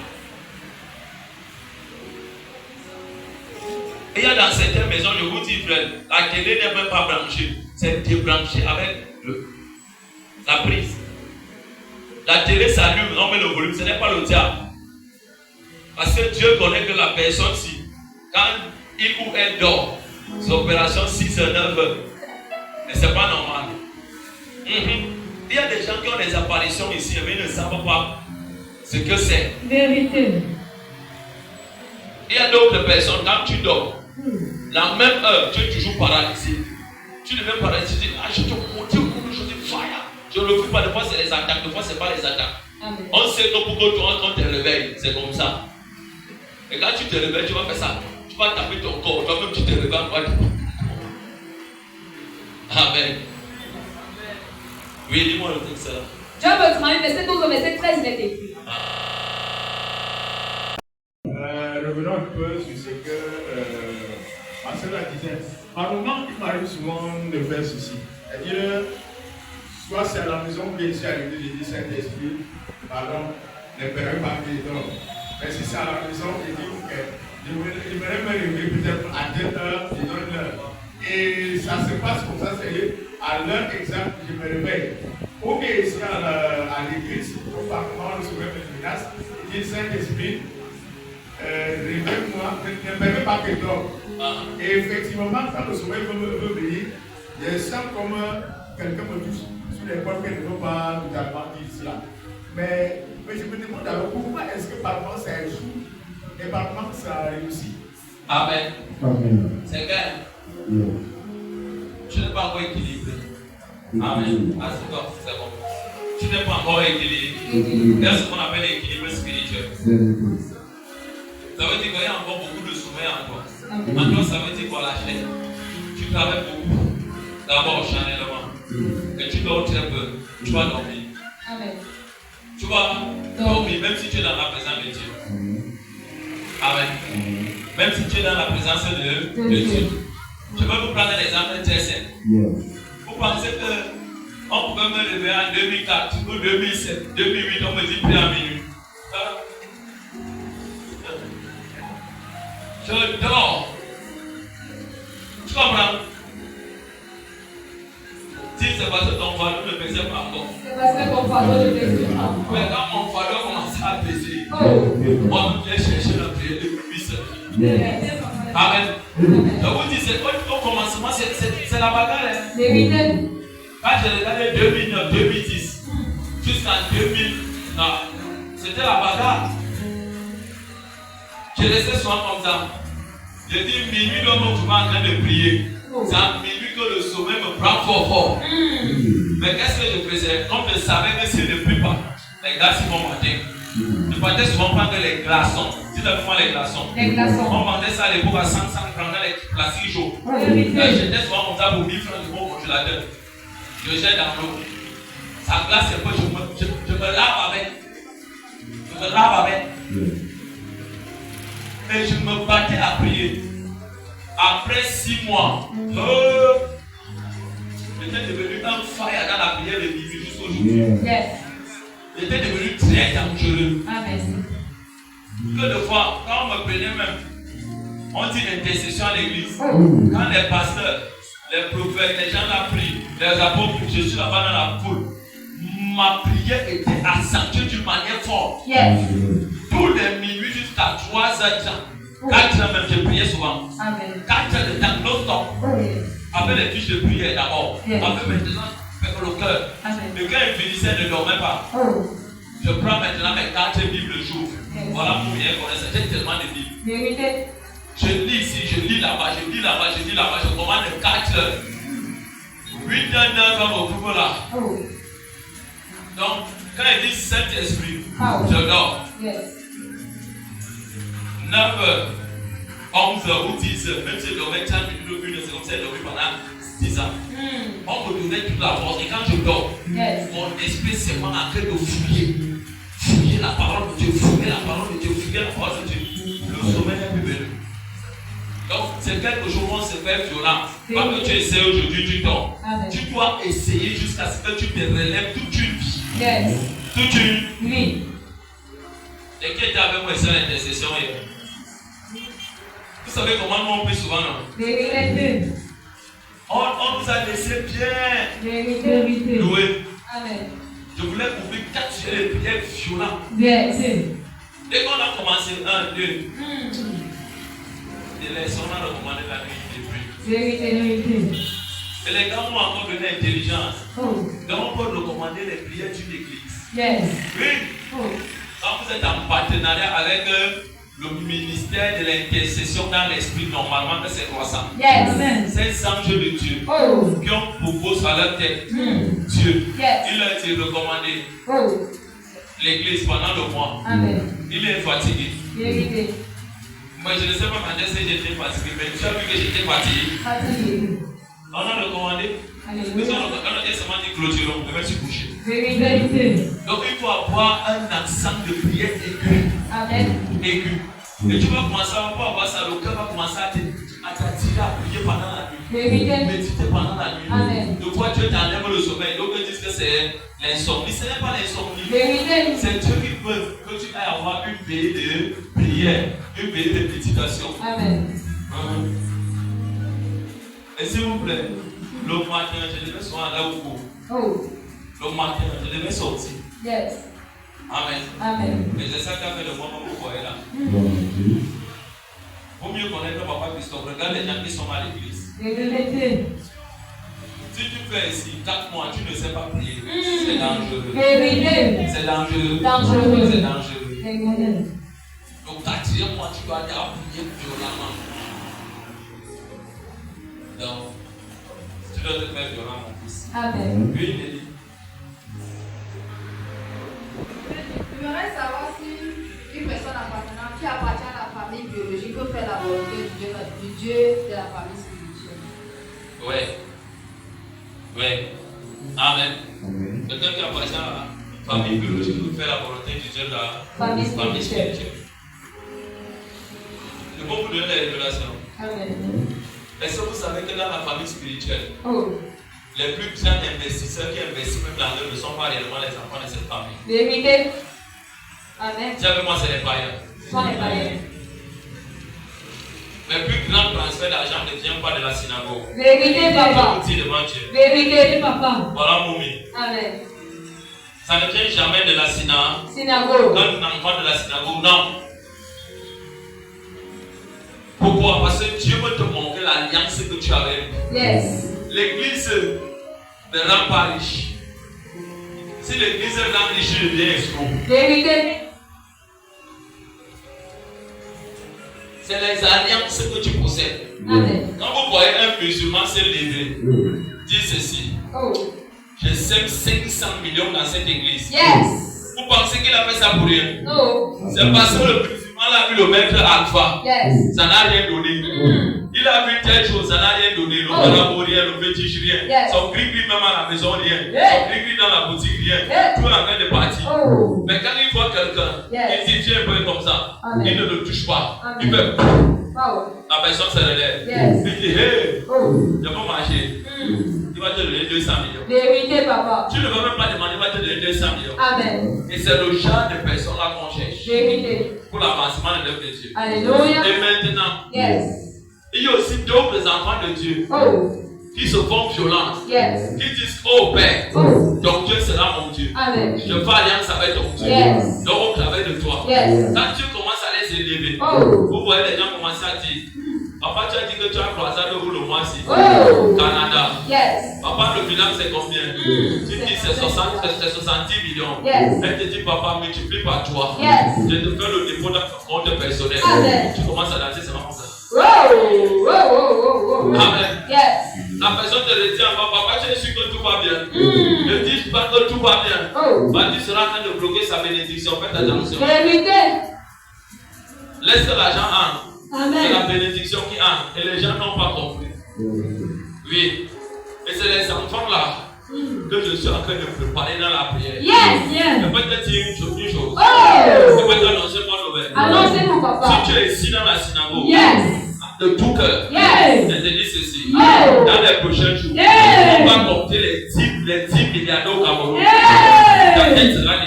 Et il y a dans certaines maisons, je vous dis, frère, la télé n'est même pas branchée. C'est débranché avec la prise. La télé s'allume, on met le volume, ce n'est pas le diable. Parce que Dieu connaît que la personne, si, quand il ou elle dort, c'est opération 6 h 9 h. Et c'est pas normal. Il y a des gens qui ont des apparitions ici, mais ils ne savent pas ce que c'est. Vérité. Il y a d'autres personnes, quand tu dors, la même heure, tu es toujours paralysé. Tu deviens paralysé, tu dis, ah, je te monte au bout, je dis, fire. Je ne le fais pas, des fois c'est les attaques, des fois c'est pas les attaques. Amen. On sait que pour que toi, quand tu te réveilles, c'est comme ça. Et quand tu te réveilles, tu vas faire ça. Tu vas taper ton corps, toi-même tu te réveilles encore. Amen. Oui, dis-moi le texte là. Job 30, verset 12 au verset 13, il est écrit. Revenons un peu sur ce que ma soeur disait. Par moment, il m'arrive souvent de faire ceci. C'est-à-dire, soit c'est à la maison ou bien ici à l'église, je dis Saint-Esprit, pardon, ne permets pas qu'il dorme. Mais si c'est à la maison, je dis ok, je vais me réveiller peut-être à 10 h, je donne l'heure. Et ça se passe comme ça, c'est à l'heure exacte, je me réveille. Ou bien ici à l'église, au parlement, le souverain de menace, je dis Saint-Esprit, réveille-moi, ne permets pas que je dorme. Et effectivement, quand le sommeil veut venir, je sens comme quelqu'un me touche sur l'épaule qu'elle ne veut pas totalement dire cela. Mais je me demande alors pourquoi est-ce que par moment ça échoue et par moment ça réussit. Amen. Amen. C'est clair. Yes. Tu n'es pas encore équilibré. Amen. Ah, c'est bon. Tu n'es pas encore équilibré. C'est ce qu'on appelle l'équilibre spirituel. Ça veut dire qu'il y a encore beaucoup de sommeil encore. Maintenant, ça veut dire qu'on l'achète. Tu travailles beaucoup. D'abord, charnellement. Et tu dors très peu. Tu vas dormir. Amen. Tu vas dormir même si tu es dans la présence de Dieu. Amen. Même si tu es dans la présence de Dieu. Je vais vous prendre un exemple très simple. Vous pensez que on pouvait me lever en 2004 ou 2007, 2008, on me dit prie à minuit. Je dors. Tu comprends? Si c'est parce que ton fardeau ne pesait pas encore. C'est parce que ton fardeau ne pesait pas encore. Mais quand mon fardeau commence à peser, on vient chercher la prière de puissance. Amen. Je vous dis, c'est au commencement, c'est la bagarre. Vérité. Quand j'ai regardé 2009, 2010, jusqu'en 2000, c'était la bagarre. Je restais souvent comme ça. Je dis minuit, l'homme tu vas en train de prier. C'est à minuit que le sommeil me prend fort. Mais qu'est-ce que je faisais? Comme je savais que s'il ne prie pas, les gars, ils vont mater. Je partais souvent prendre les glaçons. Tu sais comment les glaçons? Les glaçons. On vendait ça à l'époque à 100 francs dans les plastiques chauds. J'étais souvent comme ça pour 1000 francs de mon congélateur. Je jette dans l'eau. Ça glace un peu, je me lave avec. Je me lave avec. Et je me battais à prier. Après 6 mois, j'étais devenu un fire dans la prière de minuit jusqu'aujourd'hui. Yes. J'étais devenu très dangereux. Amen. Que de fois, quand on me prenait même, on dit intercession à l'église. Quand les pasteurs, les prophètes, les gens la prient, les apôtres, je suis là-bas dans la foule. Ma prière était accentuée d'une manière forte. Yes. Tous les minuit jusqu'à 3h, 4 h même, je priais souvent. Amen. 4 heures de temps, non-stop. Avec les fiches de prière d'abord. Yes. Avec maintenant, avec le cœur. Amen. Et quand il finissait, ne dormait pas. Je prends maintenant mes 4 Bibles le jour. Yes. Voilà pour bien connaître. J'ai tellement de Bibles. Vérité. Je lis ici, je lis là-bas, je lis là-bas, je lis là-bas. Je commande 4 heures. 8 h, 9 h, au couple là. Donc, quand il dit Saint-Esprit, je dors. Yes. 9 h, 11 h ou 10 h, même si je dormais 30 minutes ou 1 heure, c'est comme ça, je dormais pendant 10 ans. On me donnait toute la force. Et quand je dors, mon esprit s'est en train de fouiller. Fouiller la parole de Dieu, fouiller la parole de Dieu, fouiller la parole de Dieu. Le sommeil n'est plus venu. Donc, c'est quelque chose où on se fait violent. Quand que tu essaies aujourd'hui, tu dors. Tu dois essayer jusqu'à ce que tu te relèves toute une vie. Yes. Toute une Oui. Et qui était avec moi ici à l'intercession hier? Vous savez comment nous on prie souvent, non? Vérité. On nous a laissé bien Vérité. louer. Amen. Je voulais ouvrir 4 sujets de prière violents. Yes. Dès qu'on a commencé 1, 2, et les gens ont recommandé la nuit de prière. Vérité, vérité. Et les gars m'ont encore donné intelligence. Oh. Donc on peut recommander les prières d'une église. Yes. Oui. Oh. Quand vous êtes en partenariat avec le ministère de l'intercession dans l'esprit, normalement que c'est 300. Yes. Amen. Ces anges de Dieu Oh. qui ont proposé à leur tête Dieu. Yes. Il a été recommandé Oh. l'église pendant le mois. Amen. Il est fatigué. Vérité. Moi je ne sais pas quand est-ce que j'étais fatigué, mais tu as vu que j'étais fatigué. Fatigué. On a recommandé. Mais on a seulement dit clôture, on devait se coucher. Vérité. Donc il faut avoir un ensemble de prières aiguës. Amen. Aiguës. Et tu vas commencer à avoir ça, le cœur va commencer à t'attirer à prier pendant la nuit. Vérité. Méditer pendant la nuit. Amen. De quoi Dieu t'enlève le sommeil. Donc ils disent que c'est l'insomnie. Ce n'est pas l'insomnie. Vérité. C'est Dieu qui veut que tu ailles avoir une veillée de prière, une veillée de méditation. Amen. Et s'il vous plaît, le matin, je devais souvent aller au cours. Oh. Le matin, je devais sortir. Yes. Amen. Amen. Mais c'est ça qu'a fait le moment pour voir là. Vaut mieux connaître le papa Christophe. Regarde les gens qui sont à l'église. Vérité. Si tu fais ici 4 mois, tu ne sais pas prier. C'est dangereux. Vérité. C'est dangereux. Dangereux. C'est dangereux. Vérité. Donc, t'attirer moi, tu dois aller à prier violemment. Donc, tu dois te faire violent, mon fils. Amen. Oui, il est dit. J'aimerais savoir si une personne appartenant qui appartient à la famille biologique peut faire la volonté du Dieu de la famille spirituelle. Oui. Oui. Amen. Quelqu'un qui appartient à la famille biologique peut faire la volonté du Dieu de la Famille spirituelle. spirituelle. Je peux vous donner des révélations. Amen. Est-ce que vous savez que dans la famille spirituelle, Oh. les plus grands investisseurs qui investissent même dans eux ne sont pas réellement les enfants de cette famille? Vérité. Amen. Dis avec moi, c'est les païens. Sois les païens. Les plus grands transferts d'argent ne viennent pas de la synagogue. Vérité, Je papa. vous dis devant Dieu. Vérité, papa. Voilà, Moumi. Amen. Ça ne vient jamais de la synagogue. Synagogue. Quand un enfant de la synagogue, non. Pourquoi? Parce que Dieu veut te montrer l'alliance que tu as avec lui. Yes. L'église ne rend pas riche. Si l'église rend riche, il devient escroc. Vérité. C'est les alliances que tu possèdes. Amen. Quand vous voyez un musulman se lever, dit ceci: Oh. je sème 500 millions dans cette église. Yes. Vous pensez qu'il a fait ça pour rien? No. C'est parce que le musulman a vu le maître alpha. Yes. Ça n'a rien donné. Il a vu telle chose, ça n'a rien donné. Le marabout rien, le fétiche rien. Yes. Son gris-gris même à la maison rien. Yes. Son gris-gris dans la boutique rien. Yes. Tout est en train de partir. Oh. Mais quand il voit quelqu'un, Yes. il dit tiens un peu comme ça. Amen. Il ne le touche pas. Amen. Il fait. Wow. La personne se relève. Yes. Il dit hey, Oh. je peux marcher. Il va te donner 200 millions. Vérité, papa. Tu ne vas même pas demander, il va te donner 200 millions. Amen. Et c'est le genre de personnes-là qu'on cherche Vérité. pour l'avancement de l'œuvre de Dieu. Alléluia. Et maintenant, Yes. il y a aussi d'autres enfants de Dieu Oh. qui se font violents, Yes. qui disent oh Père, Oh. donc Dieu sera mon Dieu. Amen. Je fais alliance avec ton Dieu. Yes. Donc au travers de toi. Yes. Quand Dieu commence à les élever, Oh. vous voyez les gens commencer à dire papa, tu as dit que tu as croisé où le mois-ci? Oh. Canada. Yes. Papa, le bilan c'est combien? Tu dis c'est 70 millions. Yes. Elle te dit papa, multiplie par toi. Yes. Je te fais le dépôt dans ton compte personnel. Amen. Tu commences à danser, c'est vraiment ça. Wow. Wow. Wow. Wow. Amen. Yes. La personne te le dit en bas, papa, tu es sûr que tout va bien. Ne dis pas que tout va bien. Oh. Tu seras en train de bloquer sa bénédiction. Faites attention. Vérité. Laisse que l'argent entre. C'est la Amen. bénédiction qui entre. Et les gens n'ont pas compris. Oui. Et c'est les enfants là que je suis en train de préparer dans la prière. Yes. Yes. Je peux te dire une chose. Je Oh. peux t'annoncer mon nouvelle. Annoncez mon Si papa. tu es ici dans la synagogue, Yes. de tout cœur, Yes. je te dis ceci. Oh. Dans les prochains jours, Yes. on va compter les 10 milliardaires au Cameroun. Yes. Ta tête sera